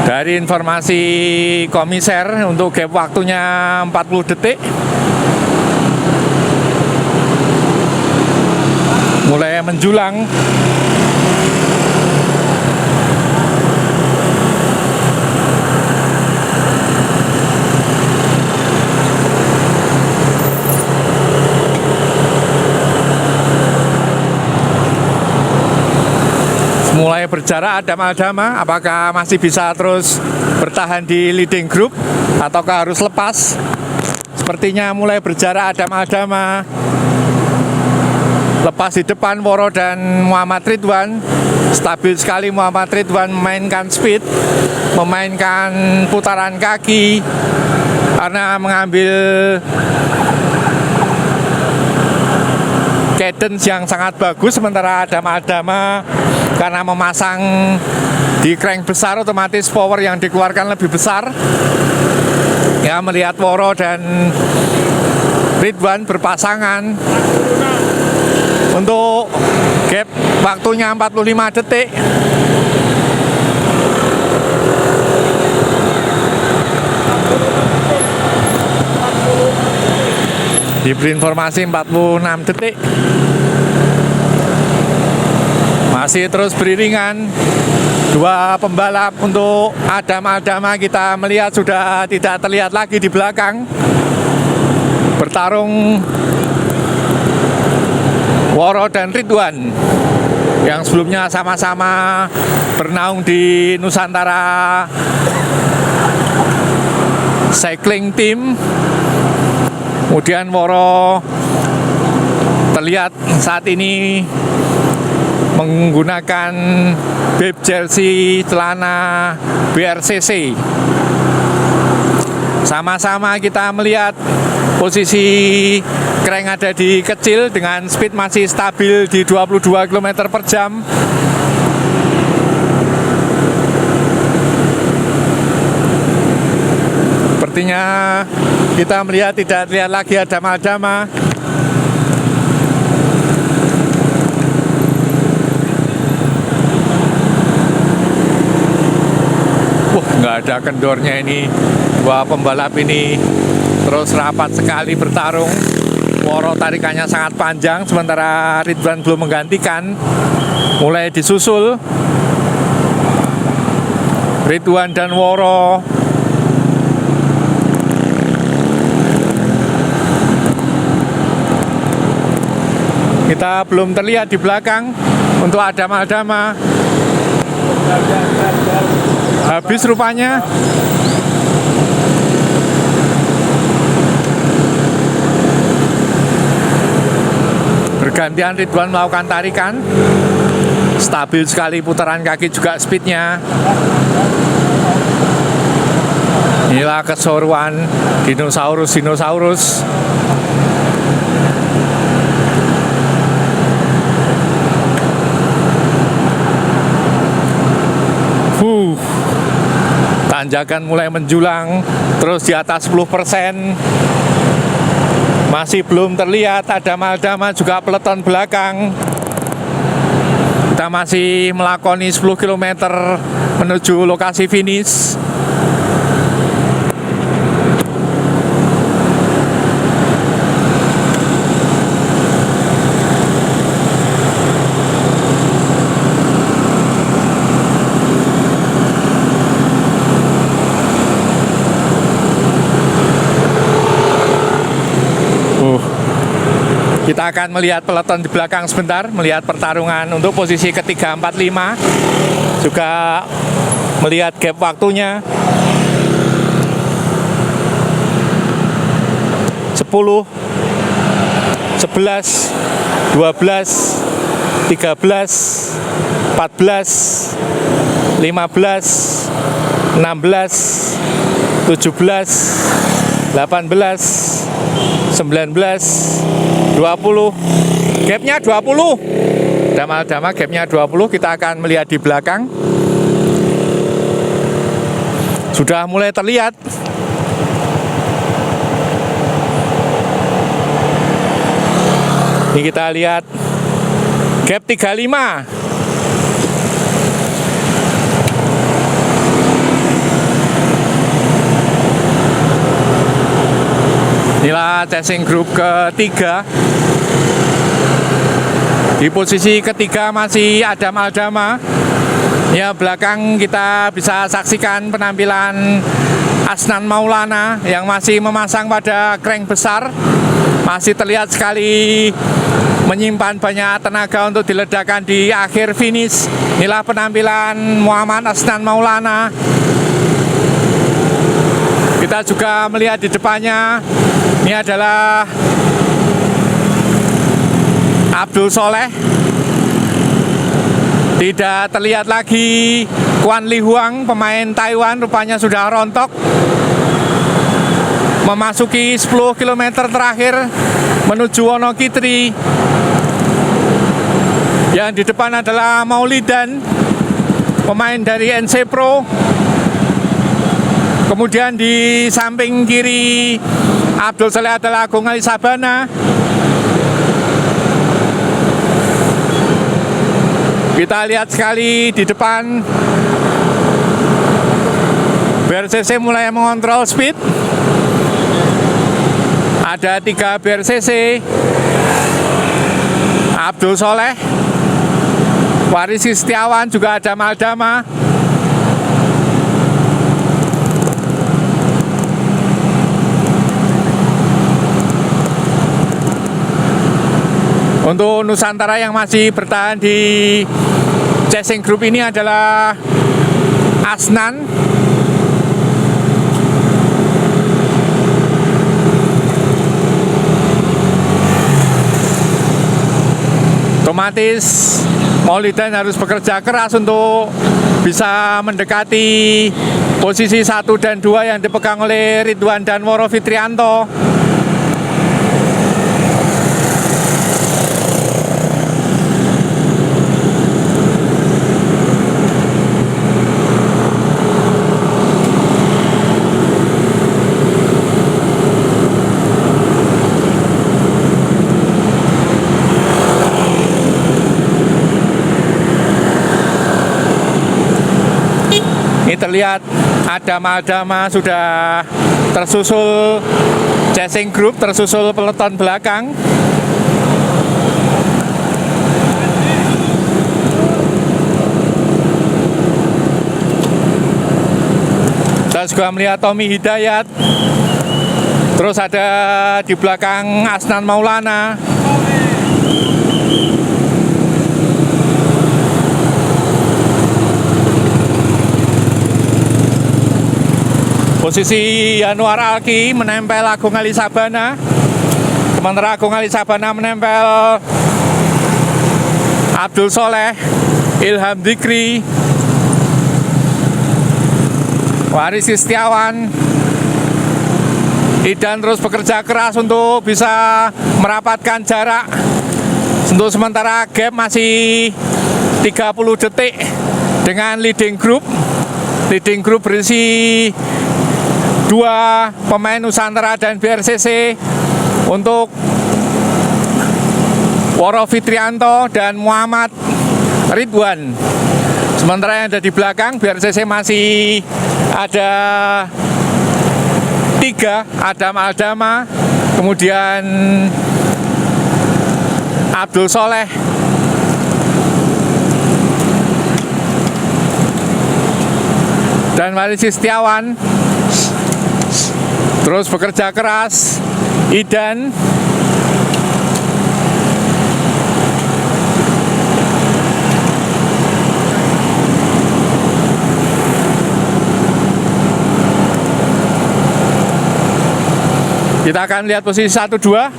Dari informasi komiser untuk gap waktunya 40 detik. Mulai menjulang. Mulai berjarak Adam-Adama, apakah masih bisa terus bertahan di leading group ataukah harus lepas? Sepertinya mulai berjarak Adam-Adama. Lepas di depan Woro dan Muhammad Ridwan. Stabil sekali Muhammad Ridwan memainkan speed, memainkan putaran kaki karena mengambil cadence yang sangat bagus. Sementara Adam-Adama karena memasang di crank besar, otomatis power yang dikeluarkan lebih besar. Ya, melihat Woro dan Ridwan berpasangan. Untuk gap waktunya 45 detik. Diberi informasi 46 detik. Masih terus beriringan. 2 pembalap untuk Adam-Adama kita melihat sudah tidak terlihat lagi di belakang. Bertarung Woro dan Ridwan yang sebelumnya sama-sama bernaung di Nusantara Cycling Team. Kemudian Woro terlihat saat ini menggunakan bib jersey celana BRCC. Sama-sama kita melihat Posisi crank ada di kecil dengan speed masih stabil di 22 km per jam. Sepertinya kita melihat tidak terlihat lagi ada Dama-Dama. Nggak ada kendornya ini. Dua pembalap ini terus rapat sekali bertarung. Woro tarikannya sangat panjang, sementara Ridwan belum menggantikan. Mulai disusul Ridwan dan Woro. Kita belum terlihat di belakang untuk Dama-Dama. Habis rupanya. Bergantian Ridwan melakukan tarikan. Stabil sekali putaran kaki juga speednya. Inilah keseruan dinosaurus. Tanjakan mulai menjulang, terus di atas 10%. Masih belum terlihat ada Dama juga peleton belakang. Kita masih melakoni 10 km menuju lokasi finish. Kita akan melihat peleton di belakang sebentar, melihat pertarungan untuk posisi ketiga, 4, 5. Juga melihat gap waktunya. 10, 11, 12, 13, 14, 15, 16, 17, 18, 19, 20. Gapnya 20. Dama-Dama gapnya 20. Kita akan melihat di belakang. Sudah mulai terlihat. Ini kita lihat gap 35. Inilah chasing group ketiga. Di posisi ketiga masih ada Dama. Ya, belakang kita bisa saksikan penampilan Asnan Maulana yang masih memasang pada crank besar. Masih terlihat sekali menyimpan banyak tenaga untuk diledakkan di akhir finish. Inilah penampilan Muhammad Asnan Maulana. Kita juga melihat di depannya, ini adalah Abdul Soleh. Tidak terlihat lagi Kuan Li Huang, pemain Taiwan, rupanya sudah rontok. Memasuki 10 km terakhir menuju Wonokitri. Yang di depan adalah Maulidan, pemain dari NC Pro. Kemudian di samping kiri Abdul Soleh adalah Agung Ali Sabana. Kita lihat sekali di depan BRCC mulai mengontrol speed. Ada 3 BRCC, Abdul Soleh, Waris Setiawan, juga ada Dama. Untuk Nusantara yang masih bertahan di chasing group ini adalah Asnan, otomatis Maulidan harus bekerja keras untuk bisa mendekati posisi 1 dan 2 yang dipegang oleh Ridwan dan Woro Fitrianto. terlihat Adama sudah tersusul chasing group, tersusul peloton belakang. Saya juga melihat Tommy Hidayat. Terus ada di belakang Asnan Maulana. Posisi Anwar Alki menempel Agung Ali Sabana. Sementara Agung Ali Sabana menempel Abdul Soleh, Ilham Dikri, Waris Setiawan. Idan terus bekerja keras untuk bisa merapatkan jarak. Untuk sementara gap masih 30 detik dengan leading group. Leading group berisi 2 pemain Nusantara dan BRCC untuk Woro Fitrianto dan Muhammad Ridwan. Sementara yang ada di belakang BRCC masih ada 3, Adam Aldama, kemudian Abdul Soleh, dan Waris Setiawan. Terus bekerja keras Idan. Kita akan lihat posisi 1-2.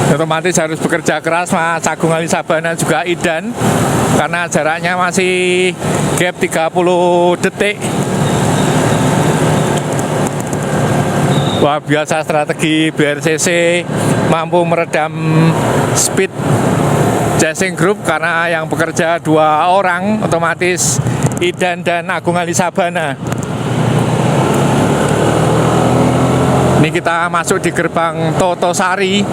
Otomatis harus bekerja keras Mas Agung Ali Sabana juga Idan, karena jaraknya masih gap 30 detik. Wah, biasa strategi BRCC mampu meredam speed chasing group karena yang bekerja 2 orang, otomatis Idan dan Agung Ali Sabana. Ini kita masuk di gerbang Totosari.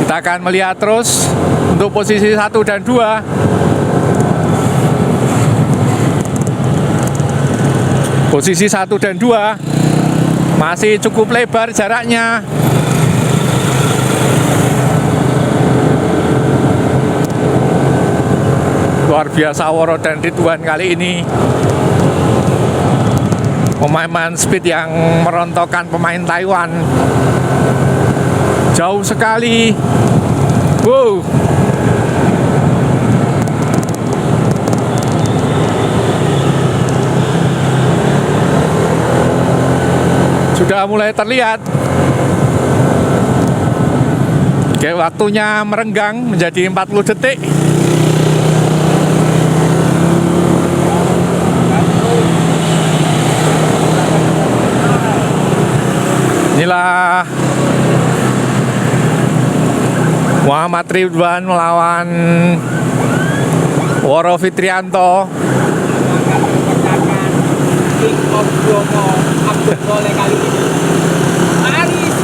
Kita akan melihat terus untuk posisi 1 dan 2. Posisi 1 dan 2 masih cukup lebar jaraknya. Luar biasa Woro dan Ridwan kali ini memainkan speed yang merontokkan pemain Taiwan. Jauh sekali. Wow. Sudah mulai terlihat. Oke, waktunya merenggang menjadi 40 detik. Inilah Muhammad Ridwan melawan Woro Fitrianto. King of Bromo Abdul Soleh kali ini. Aris.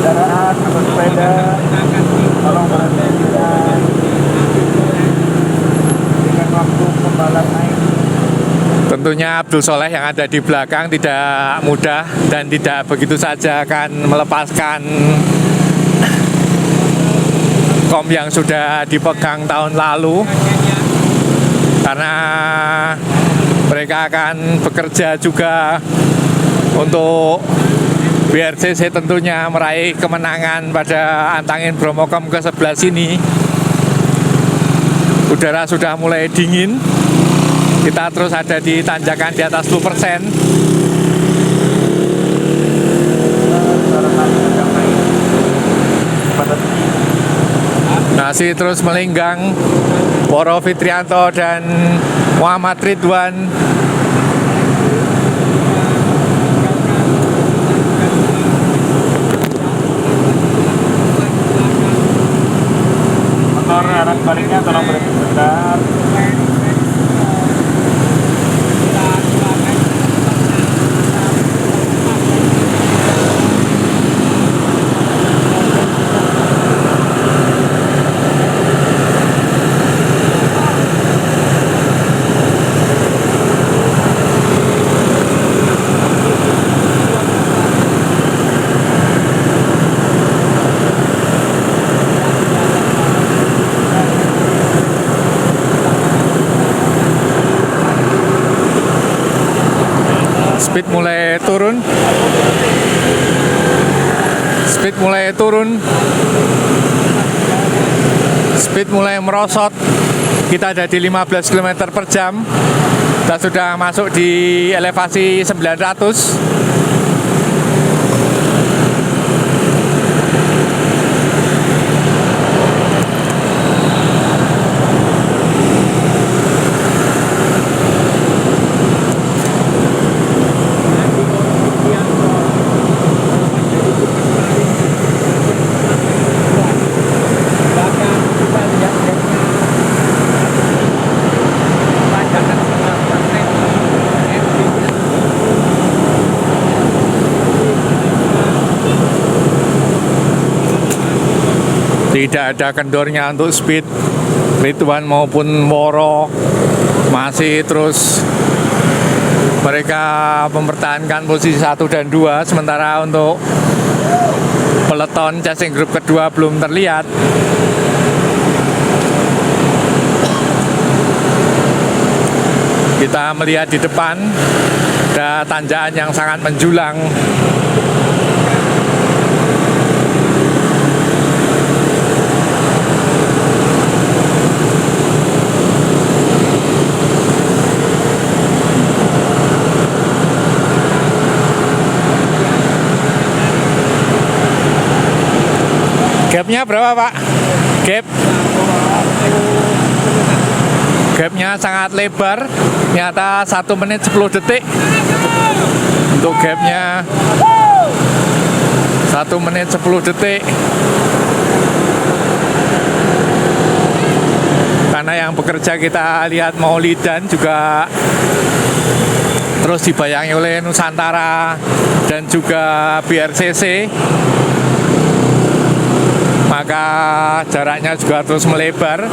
Kendaraan bersepeda tolong berhenti dengan waktu pembalap naik. Tentunya Abdul Soleh yang ada di belakang tidak mudah dan tidak begitu saja akan melepaskan kom yang sudah dipegang tahun lalu, karena mereka akan bekerja juga untuk BRCC tentunya meraih kemenangan pada Antangin Bromokom ke-11 ini. Udara sudah mulai dingin. Kita terus ada di tanjakan di atas 10%. Masih terus melinggang Woro Fitrianto dan Muhammad Ridwan. Motor arah baliknya tolong berhenti sebentar. Speed mulai turun. Speed mulai turun. Speed mulai merosot. Kita ada di 15 km per jam. Kita sudah masuk di elevasi 900. Tidak ada kendornya untuk speed. Ridwan maupun Woro masih terus mereka mempertahankan posisi 1 dan 2, sementara untuk peleton chasing group kedua belum terlihat. Kita melihat di depan ada tanjakan yang sangat menjulang. Gapnya berapa, Pak? Gapnya sangat lebar, ternyata 1 menit 10 detik. Untuk gapnya 1 menit 10 detik. Karena yang bekerja kita lihat Maulidan juga terus dibayangi oleh Nusantara dan juga BRCC, maka jaraknya juga terus melebar.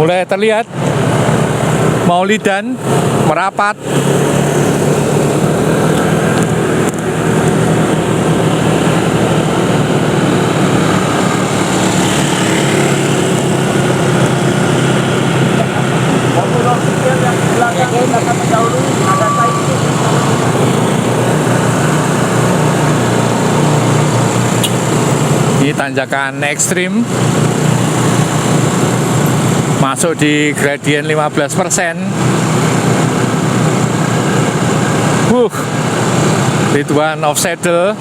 Mulai terlihat Maulidan merapat. Ini tanjakan ekstrim, masuk di gradien 15%. Ridwan off saddle.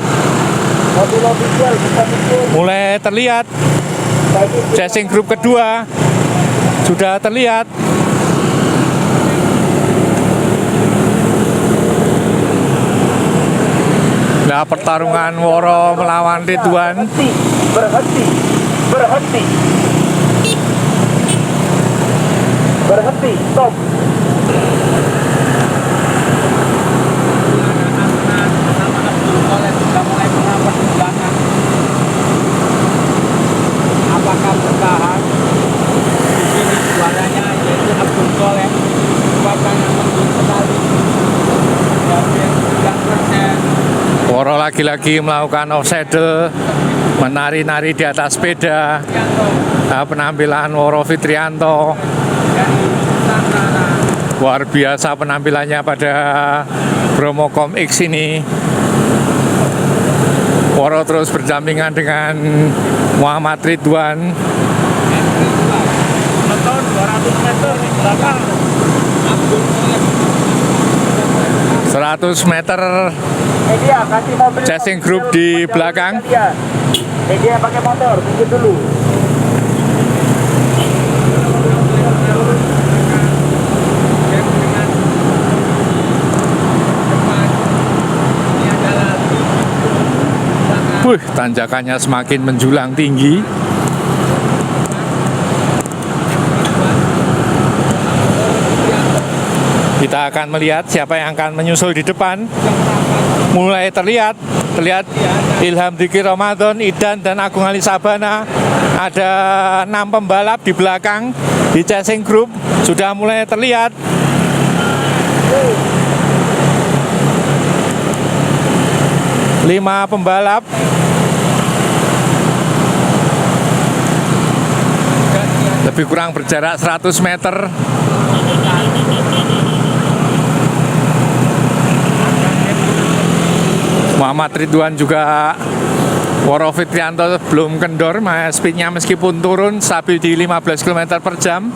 Mulai terlihat. Chasing group kedua sudah terlihat. Nah, pertarungan Woro melawan Ridwan. Berhenti, stop. Apakah bertahan? Di sini suaranya yaitu Abdul Soleh, bahkan yang mendung sekali. Woro lagi-lagi melakukan off saddle, menari-nari di atas sepeda. Nah, penampilan Woro Fitrianto luar biasa penampilannya pada Bromocom X ini. Woro terus berdampingan dengan Muhammad Ridwan. 200 meter di belakang. 100 meter Media kasih mobil. chasing group di belakang. Media pakai motor, tunggu dulu. Tanjakannya semakin menjulang tinggi. Kita akan melihat siapa yang akan menyusul di depan. Mulai terlihat Ilham Diki Ramadan, Idan dan Agung Ali Sabana. Ada 6 pembalap di belakang di Chasing Group sudah mulai terlihat. Lima pembalap. Lebih kurang berjarak 100 meter. Muhammad Ridwan juga Woro Fitrianto belum kendor, speednya meskipun turun stabil di 15 km per jam.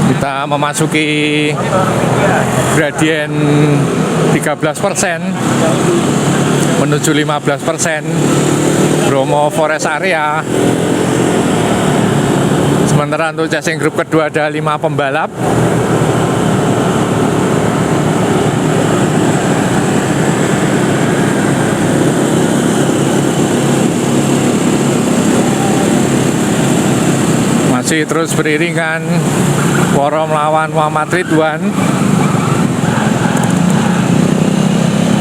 Kita memasuki gradien 13% menuju 15% Bromo Forest Area. Sementara untuk Chasing Group kedua ada 5 pembalap. Masih terus beriringan Woro melawan Muhammad Ridwan.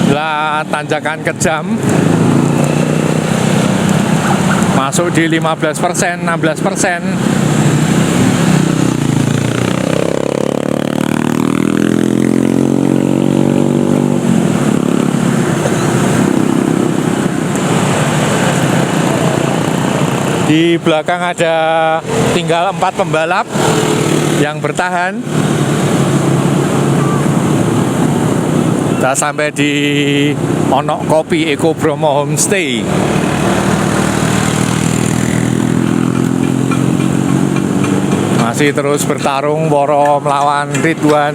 Lah tanjakan kejam. Masuk di 15%, 16%. Di belakang ada tinggal 4 pembalap yang bertahan. Kita sampai di Onok Kopi Eko Bromo Homestay. Masih terus bertarung Woro melawan Ridwan.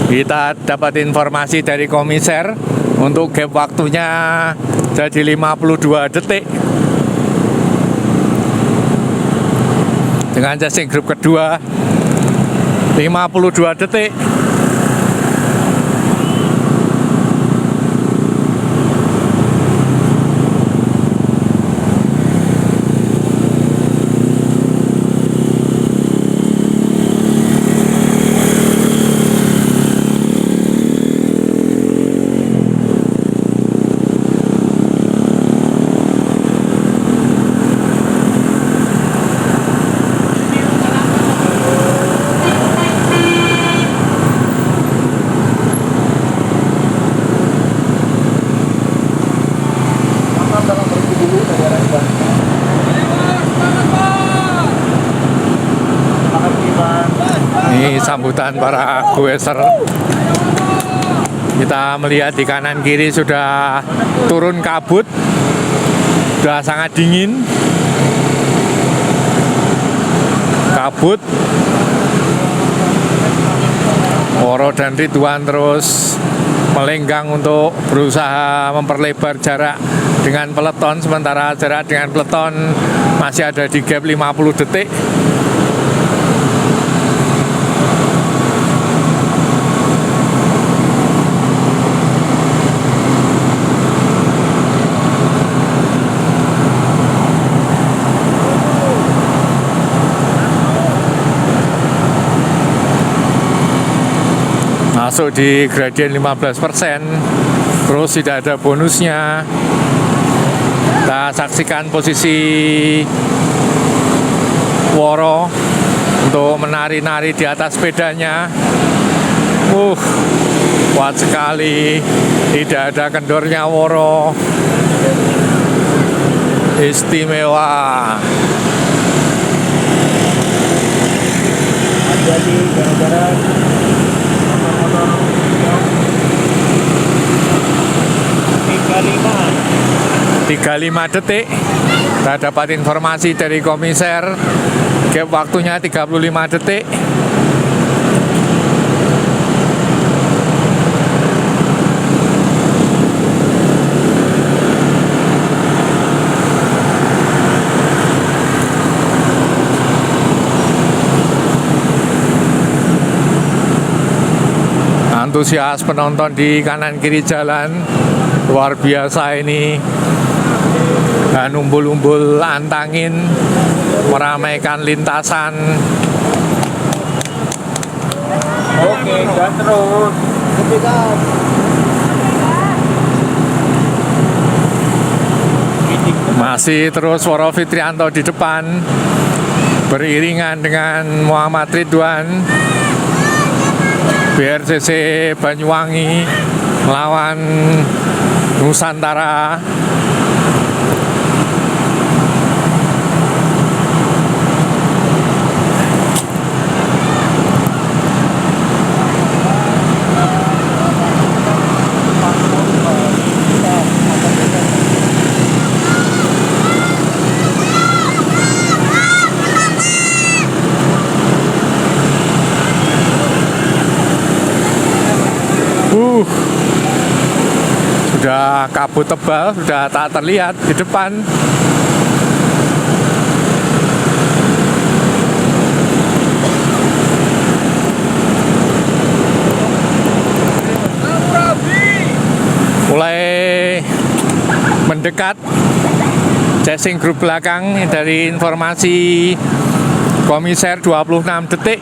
Kita dapat informasi dari komiser untuk gap waktunya jadi 52 detik. Dengan Chasing Group kedua 52 detik. Ini sambutan para goeser. Kita melihat di kanan kiri sudah turun kabut, sudah sangat dingin. Kabut. Woro dan Ridwan terus melenggang untuk berusaha memperlebar jarak dengan peleton, sementara jarak dengan peleton masih ada di gap 50 detik. Masuk di gradien 15%, terus tidak ada bonusnya. Kita saksikan posisi Woro untuk menari-nari di atas sepedanya. Kuat sekali, tidak ada kendornya Woro. istimewa. Jadi gara-gara motor-motor 35 detik. Kita dapat informasi dari komiser, gap waktunya 35 detik. Antusias penonton di kanan kiri jalan luar biasa ini. Dan umbul-umbul antangin meramaikan lintasan. Oke, gas terus. Masih terus Woro Fitrianto di depan, beriringan dengan Muhammad Ridwan. BRCC Banyuwangi melawan Nusantara. Sudah kabut tebal, sudah tak terlihat di depan. Mulai mendekat chasing grup belakang dari informasi komiser 26 detik.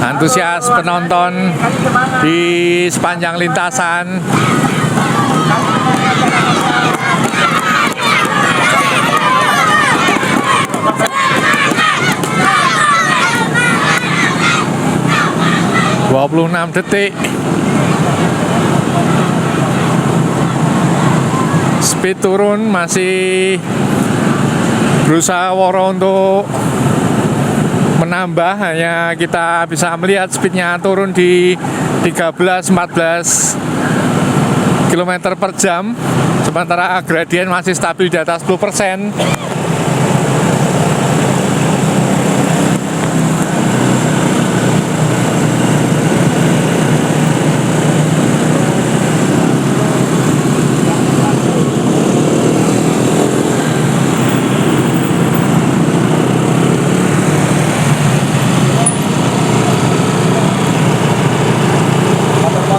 Antusias penonton di sepanjang lintasan. ...26 detik. Speed turun, masih berusaha Woro untuk menambah, hanya kita bisa melihat speednya turun di 13-14 km per jam, sementara gradien masih stabil di atas 10%.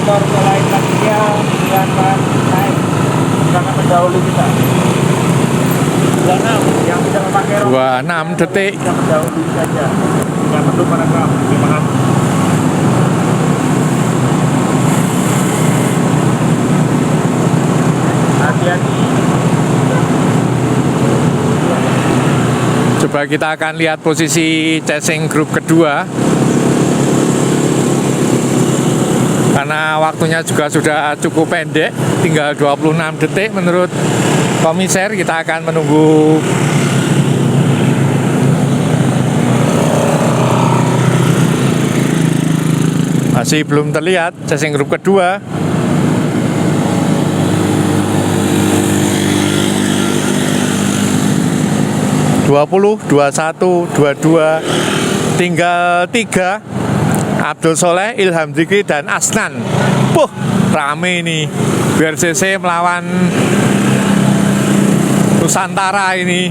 motor mulai dia akan naik karena mendahului kita. 26 yang tidak memakai rok 26 detik. bisa mendahului saja. Tidak perlu paragraf. Terima kasih. Hati-hati. Coba kita akan lihat posisi chasing grup kedua. Karena waktunya juga sudah cukup pendek, tinggal 26 detik menurut komiser. Kita akan menunggu masih belum terlihat chasing grup kedua. ...20, 21, 22, tinggal 3, Abdul Soleh, Ilham Dzikri, dan Asnan. Rame ini, BRCC melawan Nusantara ini.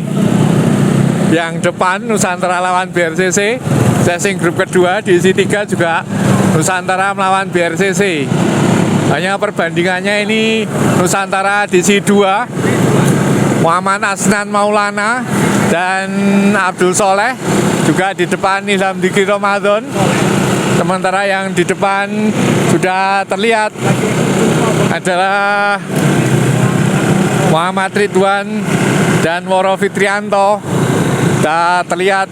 Yang depan Nusantara lawan BRCC, chasing grup kedua, di diisi 3 juga Nusantara melawan BRCC. Hanya perbandingannya ini Nusantara diisi 2, Muhammad Asnan Maulana dan Abdul Soleh, juga di depan Ilham Dzikri Ramadan. Sementara yang di depan sudah terlihat adalah Muhammad Ridwan dan Woro Fitrianto. Kita terlihat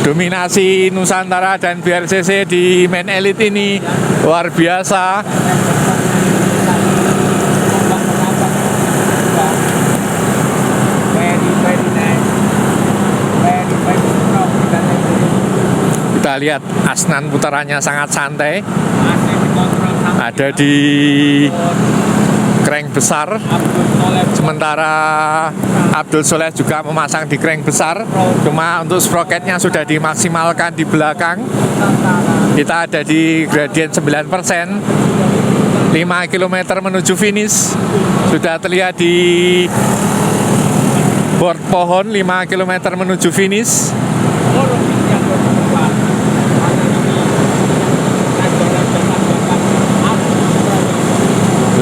dominasi Nusantara dan BRCC di main elite ini luar biasa. Kita lihat Asnan putarannya sangat santai. Ada di crank besar. Sementara Abdul Soleh juga memasang di crank besar. Cuma untuk sprocketnya sudah dimaksimalkan di belakang. Kita ada di gradient 9%. 5 km menuju finish. Sudah terlihat di board pohon 5 km menuju finish.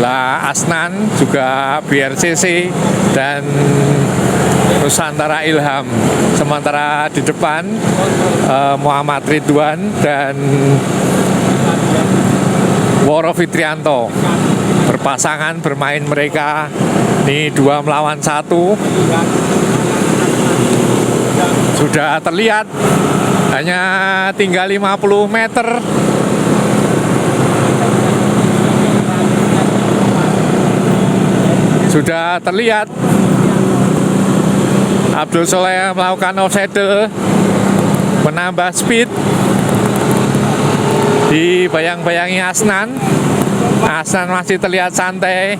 Lah Asnan juga BRCC dan Nusantara Ilham. Sementara di depan Muhammad Ridwan dan Woro Fitrianto berpasangan bermain mereka. Ini 2 melawan 1. Sudah terlihat hanya tinggal 50 meter. Sudah terlihat Abdul Soleh melakukan offside, menambah speed. Dibayang-bayangi Asnan. Asnan masih terlihat santai,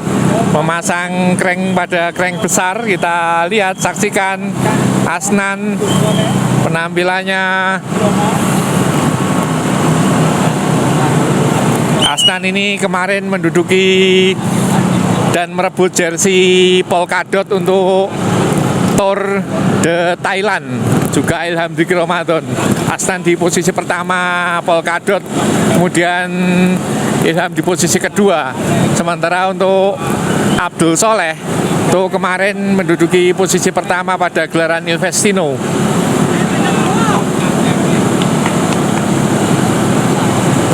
memasang crank pada crank besar. Kita lihat, saksikan Asnan penampilannya. Asnan ini kemarin menduduki dan merebut jersey Polkadot untuk Tour de Thailand, juga Ilham Diki Ramadan. Asnan di posisi pertama Polkadot, kemudian Ilham di posisi kedua. Sementara untuk Abdul Soleh itu kemarin menduduki posisi pertama pada gelaran Ilvestino.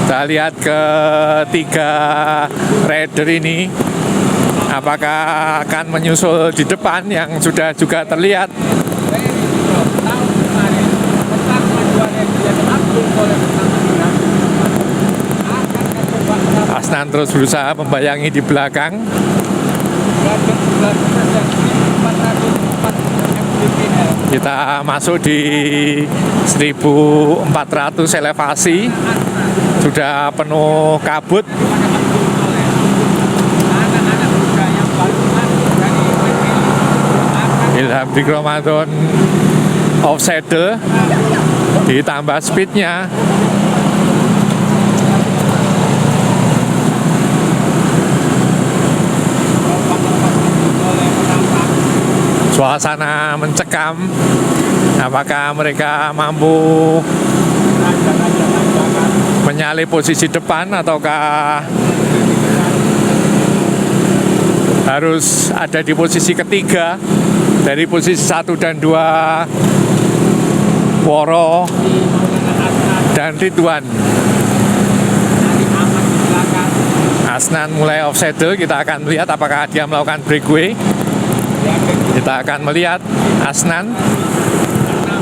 Kita lihat ketiga rider ini apakah akan menyusul di depan yang sudah juga terlihat. Asnan terus berusaha membayangi di belakang. Kita masuk di 1400 elevasi. Sudah penuh kabut. Ilham Diki Ramadan offside, ditambah speednya. Suasana mencekam. Apakah mereka mampu menyalip posisi depan ataukah harus ada di posisi ketiga? Dari posisi 1 dan 2 Woro dan Ridwan. Asnan mulai offside, kita akan melihat apakah dia melakukan breakaway. Kita akan melihat Asnan.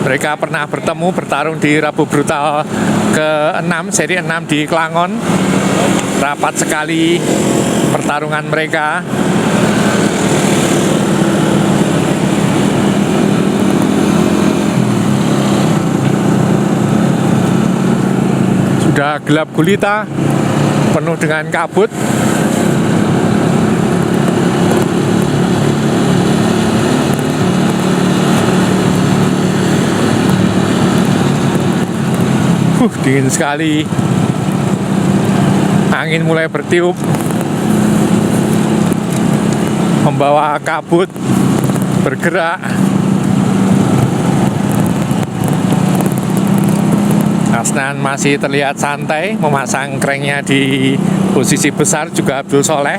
Mereka pernah bertarung di Rabu Brutal ke-6, seri 6 di Klangon. Rapat sekali pertarungan mereka. Sudah gelap gulita, penuh dengan kabut. Dingin sekali. Angin mulai bertiup, membawa kabut bergerak. Asnan masih terlihat santai, memasang cranknya di posisi besar, juga Abdul Soleh.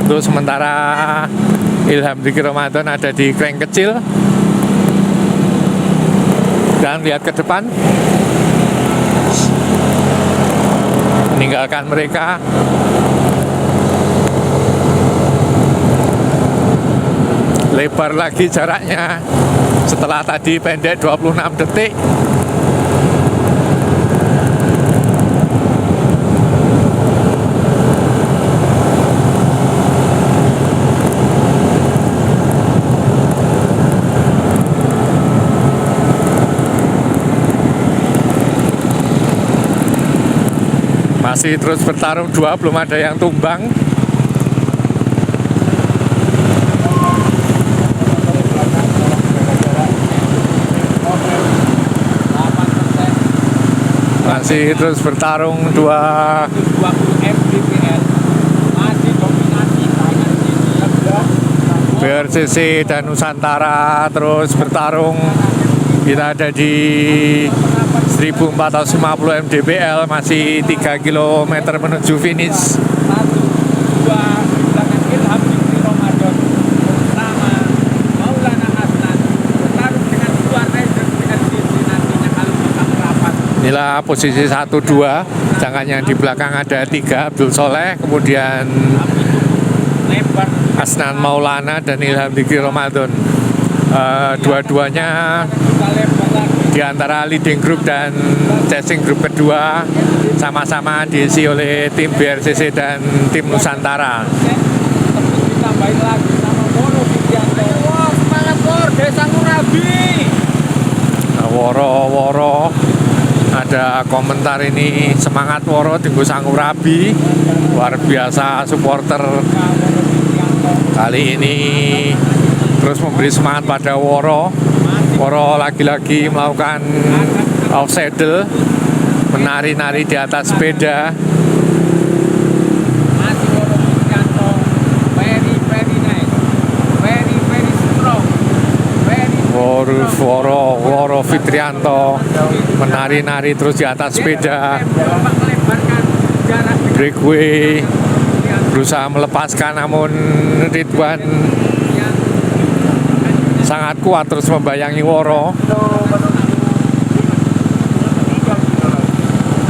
Untuk sementara Ilham Diki Ramadan ada di crank kecil. Dan lihat ke depan, meninggalkan mereka. Lebar lagi jaraknya setelah tadi pendek 26 detik. Masih terus bertarung dua, belum ada yang tumbang. Masih terus bertarung dua. 20 mdpl masih dominasi kanan sisi. BRCC dan Nusantara terus bertarung. Kita ada di 1450 mdpl, masih 3 km menuju finish. 1, 2, di belakang Ilham Fikri Ramadan bersama Maulana Hasnan bertarung dengan dua rider dengan sisi nantinya kalau bisa merapat. Inilah posisi 1-2, sedangkan yang di belakang ada 3, Abdul Soleh, kemudian Lebar Hasnan Maulana dan Ilham Fikri Ramadan. Dua-duanya kita lebar lagi. di antara leading group dan chasing group kedua sama-sama diisi oleh tim BRCC dan tim Nusantara. Terus ditambahin lagi sama Mono Widianto. Wah, semangat Lor, Desa Ngurabi. Nah, Woro ada komentar ini, semangat Woro Tinggu Sangurabi, luar biasa supporter kali ini terus memberi semangat pada Woro lagi-lagi melakukan off saddle, menari-nari di atas sepeda. Masih Mono Widianto. Very nice. Very strong. Woro Fitrianto menari-nari terus di atas sepeda. Melebarkan jarak Breakaway berusaha melepaskan, namun Ridwan sangat kuat terus membayangi Woro.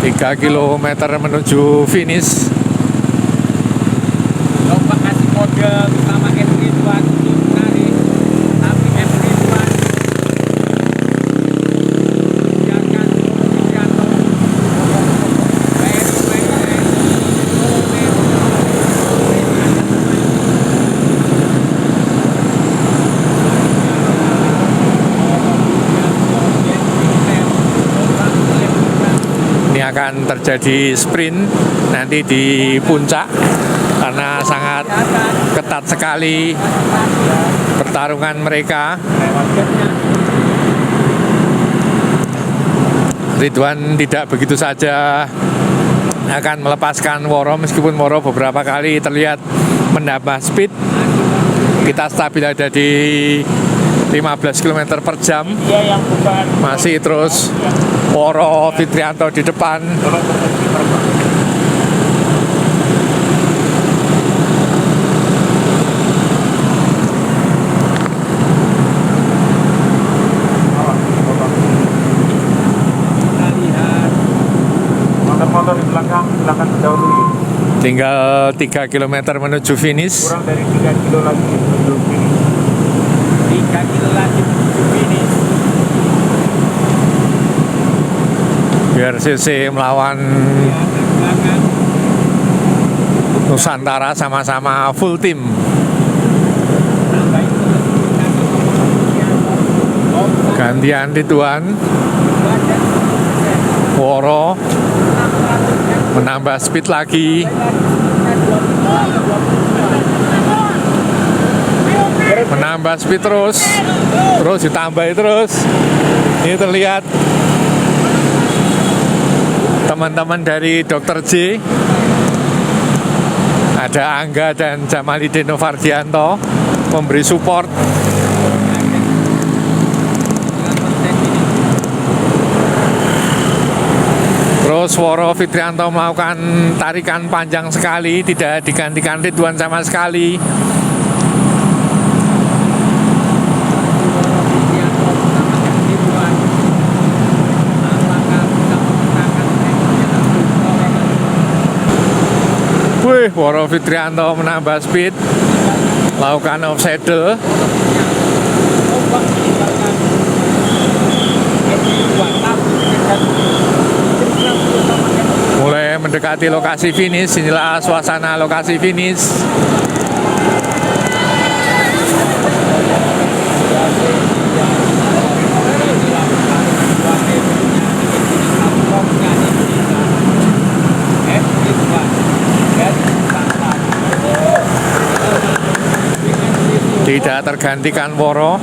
3 km menuju finish. Coba kasih kode bersama M Ridwan untuk menari, tapi M Ridwan biarkan Widianto. Ini akan terjadi sprint nanti di puncak karena sangat ketat sekali pertarungan mereka. Ridwan tidak begitu saja akan melepaskan Woro, meskipun Woro beberapa kali terlihat menambah speed. Kita stabil ada di 15 km per jam. Masih terus Woro Fitrianto di depan. Motor-motor di belakang silakan dahului. Tinggal 3 km menuju finish. Kurang dari 3 kilo lagi menuju finish. 3 kilo lagi menuju finish. BRCC melawan Nusantara sama-sama full tim. Gantian Ridwan. Woro menambah speed lagi. Menambah speed terus ditambah terus. Ini terlihat teman-teman dari Dr. J, ada Angga dan Jamalidin Novardianto memberi support. Terus Woro Fitrianto melakukan tarikan panjang sekali, tidak digantikan Ridwan sama sekali. Wih, Woro Fitrianto menambah speed, lakukan off saddle. Mulai mendekati lokasi finish. Inilah suasana lokasi finish. tidak tergantikan Woro,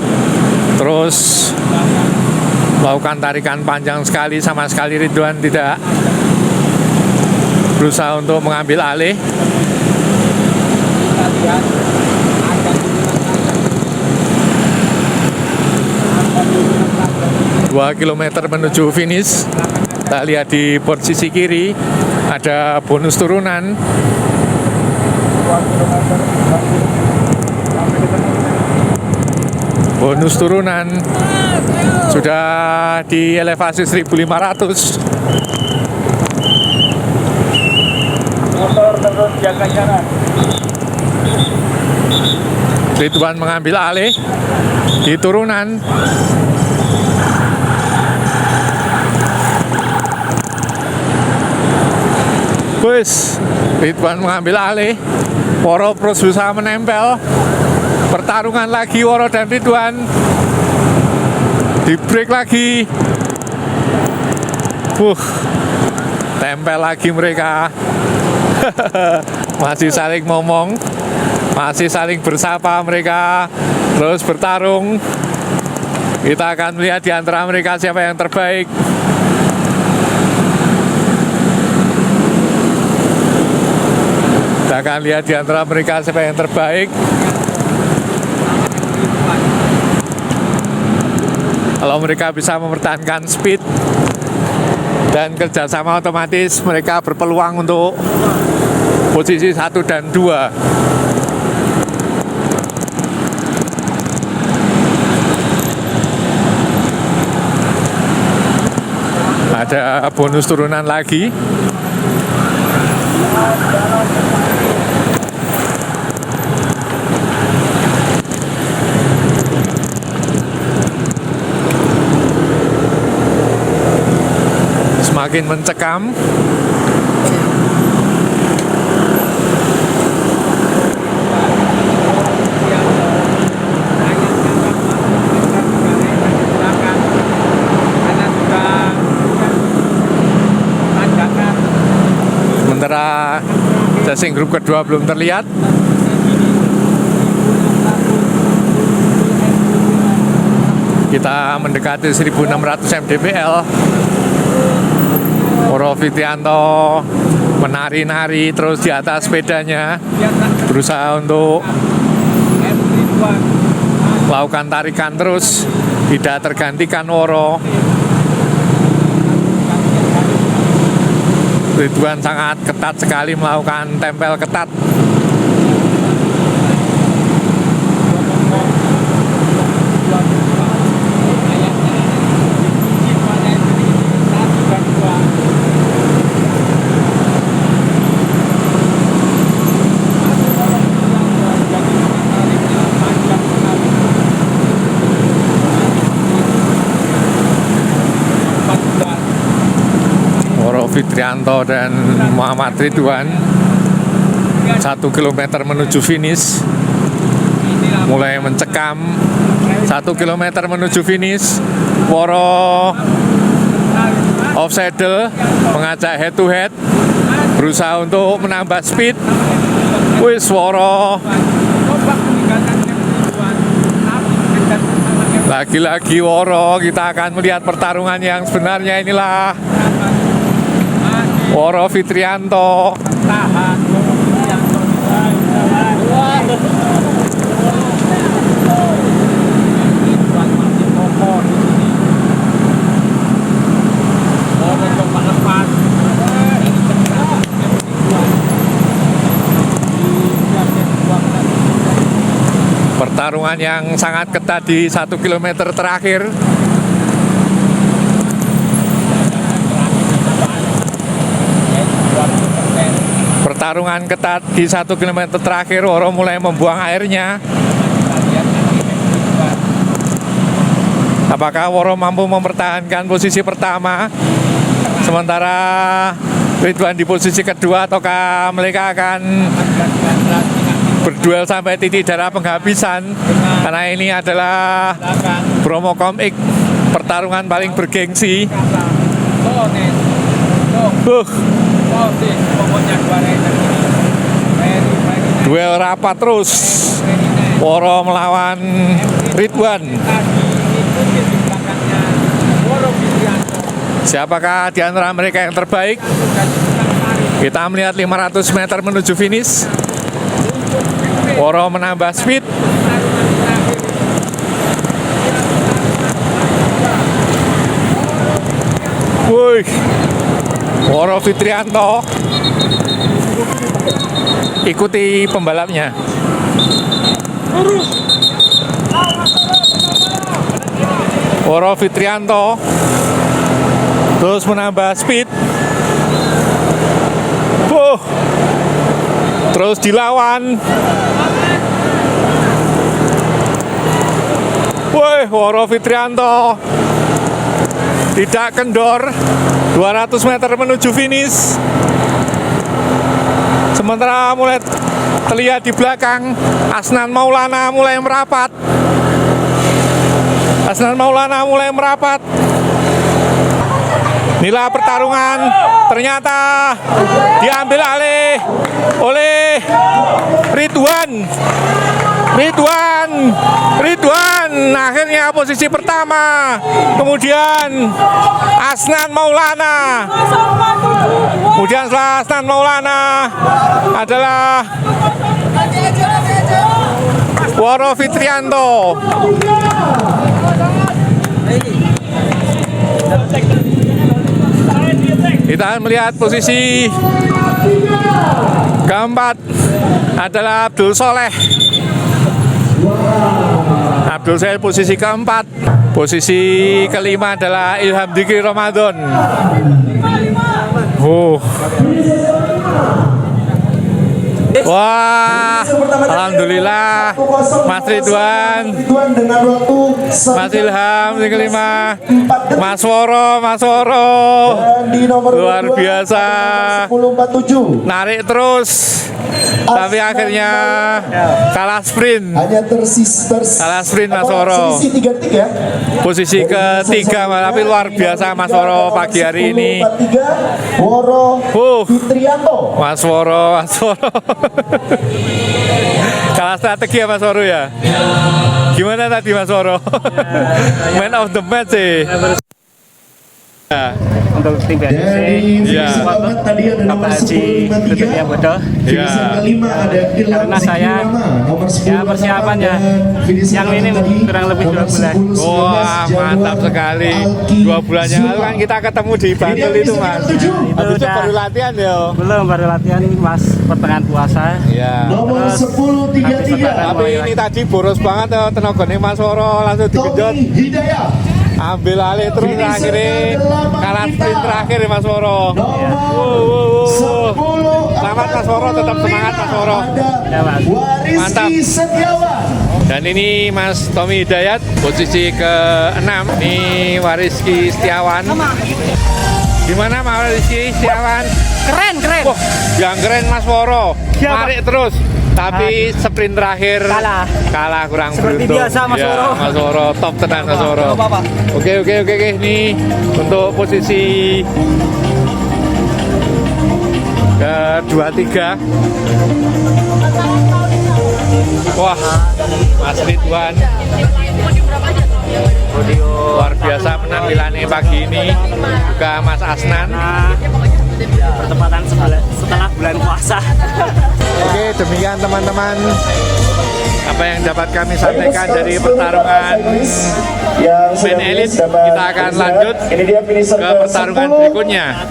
terus melakukan tarikan panjang sekali, sama sekali Ridwan tidak berusaha untuk mengambil alih. Kita lihat ada 2 km menuju finish. Kita lihat di posisi kiri ada bonus turunan. Bonus turunan sudah di elevasi 1500. motor terus jaga jarak. Ridwan mengambil alih di turunan. Bus Ridwan mengambil alih. Woro terus berusaha menempel. Pertarungan lagi Woro dan Ridwan. Di break lagi. Tempel lagi mereka. Masih saling ngomong, masih saling bersapa mereka, terus bertarung. Kita akan melihat di antara mereka siapa yang terbaik. Kita akan lihat di antara mereka siapa yang terbaik. Kalau mereka bisa mempertahankan speed dan kerjasama, otomatis mereka berpeluang untuk posisi 1 dan 2. Ada bonus turunan lagi. Semakin mencekam. Sementara chasing grup kedua belum terlihat. Kita mendekati 1600 mdpl. Woro Fitrianto menari-nari terus di atas sepedanya, berusaha untuk melakukan tarikan terus, tidak tergantikan Woro. Ridwan sangat ketat sekali melakukan tempel ketat. Fitrianto dan Muhammad Ridwan 1 km menuju finish, mulai mencekam. 1 km menuju finish. Woro off saddle, mengajak head to head, berusaha untuk menambah speed. Woro lagi-lagi Woro. Kita akan melihat pertarungan yang sebenarnya. Inilah Woro Fitrianto. Pertarungan yang sangat ketat di 1 km terakhir. Pertarungan ketat di 1 km terakhir. Woro mulai membuang airnya. Apakah Woro mampu mempertahankan posisi pertama, sementara Ridwan di posisi kedua, ataukah mereka akan berduel sampai titik darah penghabisan? Karena ini adalah Bromocom X, pertarungan paling bergengsi. Duel rapat terus. Woro melawan Ridwan. Diikuti di belakangnya Woro Fitrianto. Siapakah di antara mereka yang terbaik? Kita melihat 500 meter menuju finish. Woro menambah speed. Wih, Woro Fitrianto ikuti pembalapnya. Woro Fitrianto terus menambah speed. Terus dilawan. Woi, Woro Fitrianto tidak kendor. 200 meter menuju finish. Sementara mulai terlihat di belakang Asnan Maulana mulai merapat. Asnan Maulana mulai merapat. Inilah pertarungan, ternyata diambil alih oleh Ridwan. Akhirnya posisi pertama. Kemudian Asnan Maulana. Kemudian setelah Asnan Maulana adalah Woro Fitrianto. Kita akan melihat posisi keempat adalah Abdul Soleh. Abdul Soleh posisi keempat. Posisi kelima adalah Ilham Dikri Ramadan. Wah, alhamdulillah Mas Ridwan, Mas Ilham yang kelima, Mas Woro, luar biasa, narik terus, tapi akhirnya kalah sprint. Kalah sprint Mas Woro. Posisi ketiga, tapi luar biasa Mas Woro pagi hari ini. Mas Woro. Kalah strategi ya Mas Woro ya. Gimana tadi Mas Woro? Man of the match sih. Untuk tim BNC, tadi ada nomor 10 ya bodoh. Karena saya persiapannya yang ini kurang lebih 2 bulan. Wah, mantap sekali. 2 bulan yang lalu kan kita ketemu di Bantul itu Mas. Habis itu baru latihan ya? Belum, baru latihan Mas pertengahan puasa. Iya. Nomor 1033. Tapi ini tadi boros banget ya tenaganya Mas Woro, langsung digenjot. Ambil alih terus akhirnya kalah sprint terakhir Mas Woro. Selamat Mas Woro, tetap semangat Mas Woro. Mantap. Dan ini Mas Tommy Hidayat posisi ke-6. Ini Wariski Setiawan. Gimana Mas Wariski Setiawan? Keren. Wah, yang keren Mas Woro. Narik terus. Tapi sprint terakhir kalah kurang seperti beruntung. Biasa Mas Woro. Ya, Mas Woro top tenan Mas Woro. Oke. Ini untuk posisi ke-23. Wah, Mas Ridwan luar biasa penampilannya pagi ini. Juga Mas Asnan. Pertempatan setelah bulan puasa. Oke, demikian teman-teman apa yang dapat kami sampaikan dari pertarungan main elite. Kita akan lanjut ke pertarungan berikutnya.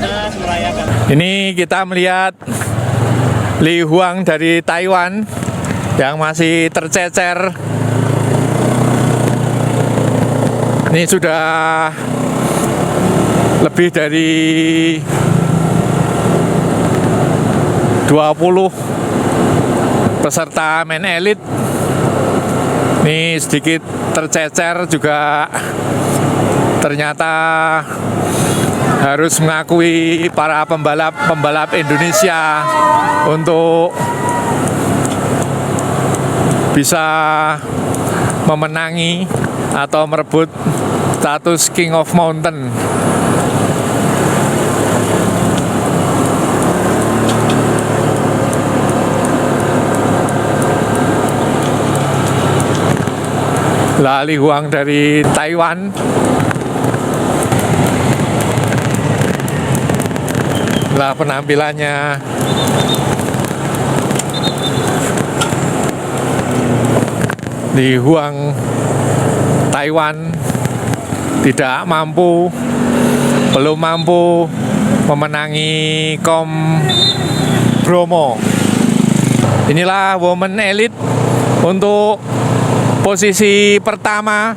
Ini kita melihat Li Huang dari Taiwan yang masih tercecer. Ini sudah lebih dari 20 peserta main elite. Ini sedikit tercecer juga, ternyata harus mengakui para pembalap Indonesia untuk bisa memenangi atau merebut status King of Mountain. Lali Huang dari Taiwan. Lah penampilannya. Li Huang Taiwan belum mampu memenangi Kom Bromo. Inilah Women Elite untuk posisi pertama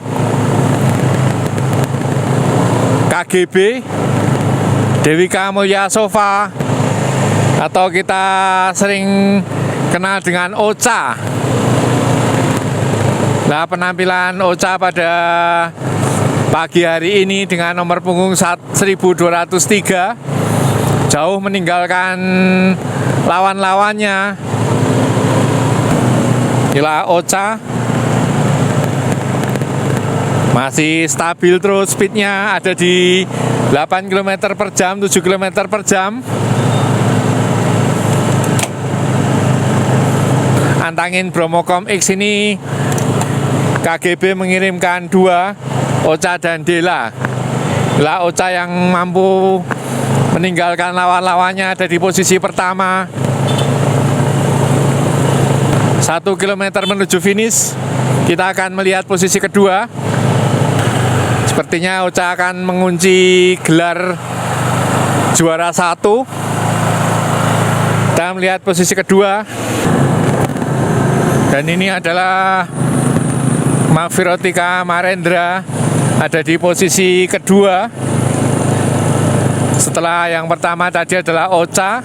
KGB Dewika Mulyasova atau kita sering kenal dengan Ocha. Nah, penampilan Ocha pada pagi hari ini dengan nomor punggung 1203 jauh meninggalkan lawan-lawannya. Inilah Ocha, masih stabil terus, speednya ada di 8 km per jam, 7 km per jam. Antangin Bromokom X ini KGB mengirimkan 2, Ocha dan Dela. Lah Ocha yang mampu meninggalkan lawan-lawannya ada di posisi pertama. 1 km menuju finish, kita akan melihat posisi kedua. Sepertinya Ocha akan mengunci gelar juara 1. Kita melihat posisi kedua. Dan ini adalah Magvirotika Marendra ada di posisi kedua. Setelah yang pertama tadi adalah Ocha.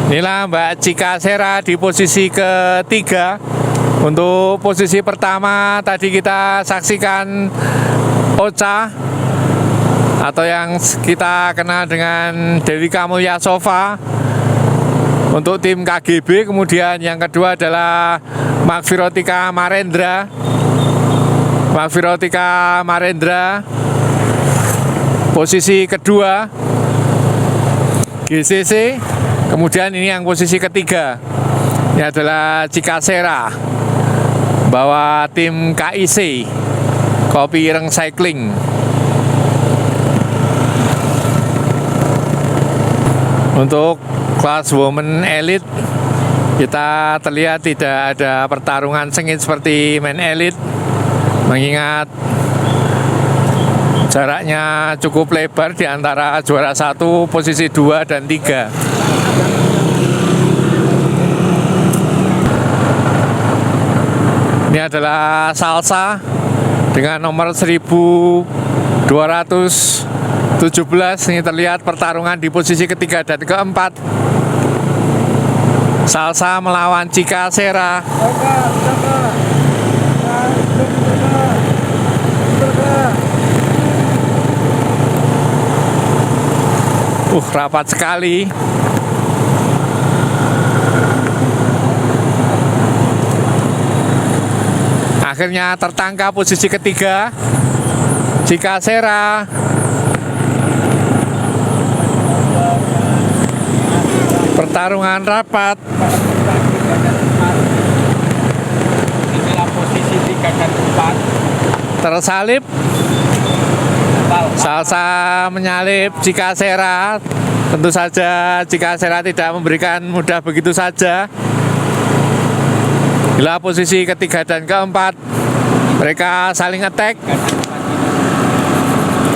Inilah Mbak Cika Sera di posisi ketiga. Untuk posisi pertama tadi kita saksikan Ocha atau yang kita kenal dengan Dewika Mulyasova untuk tim KGB. Kemudian yang kedua adalah Magvirotika Marendra. Magvirotika Marendra posisi kedua GCC. Kemudian ini yang posisi ketiga, ini adalah Cika Sera bawa tim KIC, Kopi Ireng Cycling. Untuk kelas Women Elite kita terlihat tidak ada pertarungan sengit seperti Men Elite, mengingat jaraknya cukup lebar di antara juara 1, posisi 2 dan 3. Ini adalah Salsa dengan nomor 1217. Ini terlihat pertarungan di posisi ketiga dan keempat. Salsa melawan Cika Sera. Rapat sekali. Akhirnya tertangkap posisi ketiga Cika Sera. Pertarungan rapat. Inilah posisi 3 dan 4. Tersalip. Salsa menyalip Cika Sera. Tentu saja Cika Sera tidak memberikan mudah begitu saja. Bila posisi ketiga dan keempat, mereka saling attack.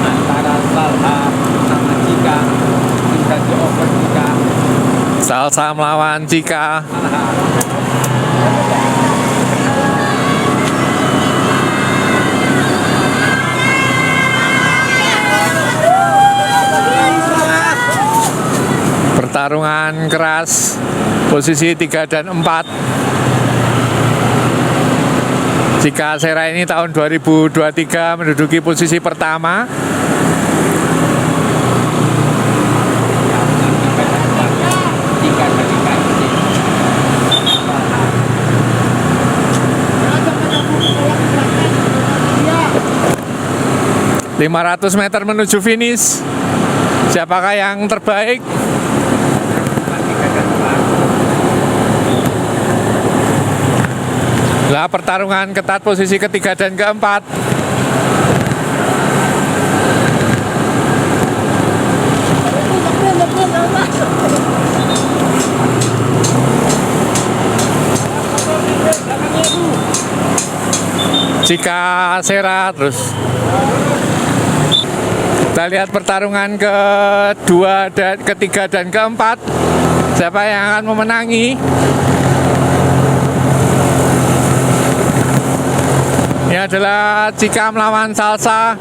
Antara Salsa sama Cika, menjadi over Cika. Salsa melawan Cika. Pertarungan keras, posisi 3 dan 4. Cika Sera ini tahun 2023 menduduki posisi pertama. Cika dari KIC. 500 meter menuju finish. Siapakah yang terbaik? Lah pertarungan ketat posisi ketiga dan keempat. Cika Sera terus. Kita lihat pertarungan kedua dan ketiga dan keempat. Siapa yang akan memenangi? Ini adalah Cika melawan Salsa.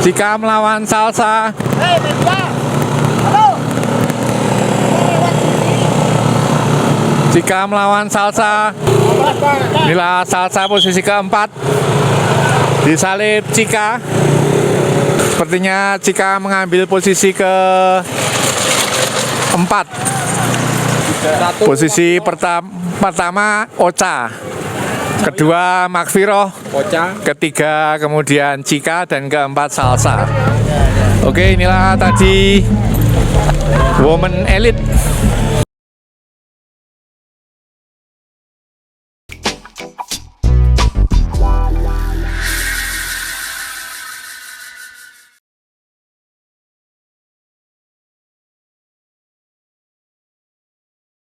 Cika melawan Salsa. Cika melawan Salsa. Inilah Salsa posisi keempat. Disalip Cika. Sepertinya Cika mengambil posisi keempat. Posisi pertama Ocha. Kedua Makfiroh. Ketiga kemudian Cika dan keempat Salsa. Oke, inilah tadi Women Elite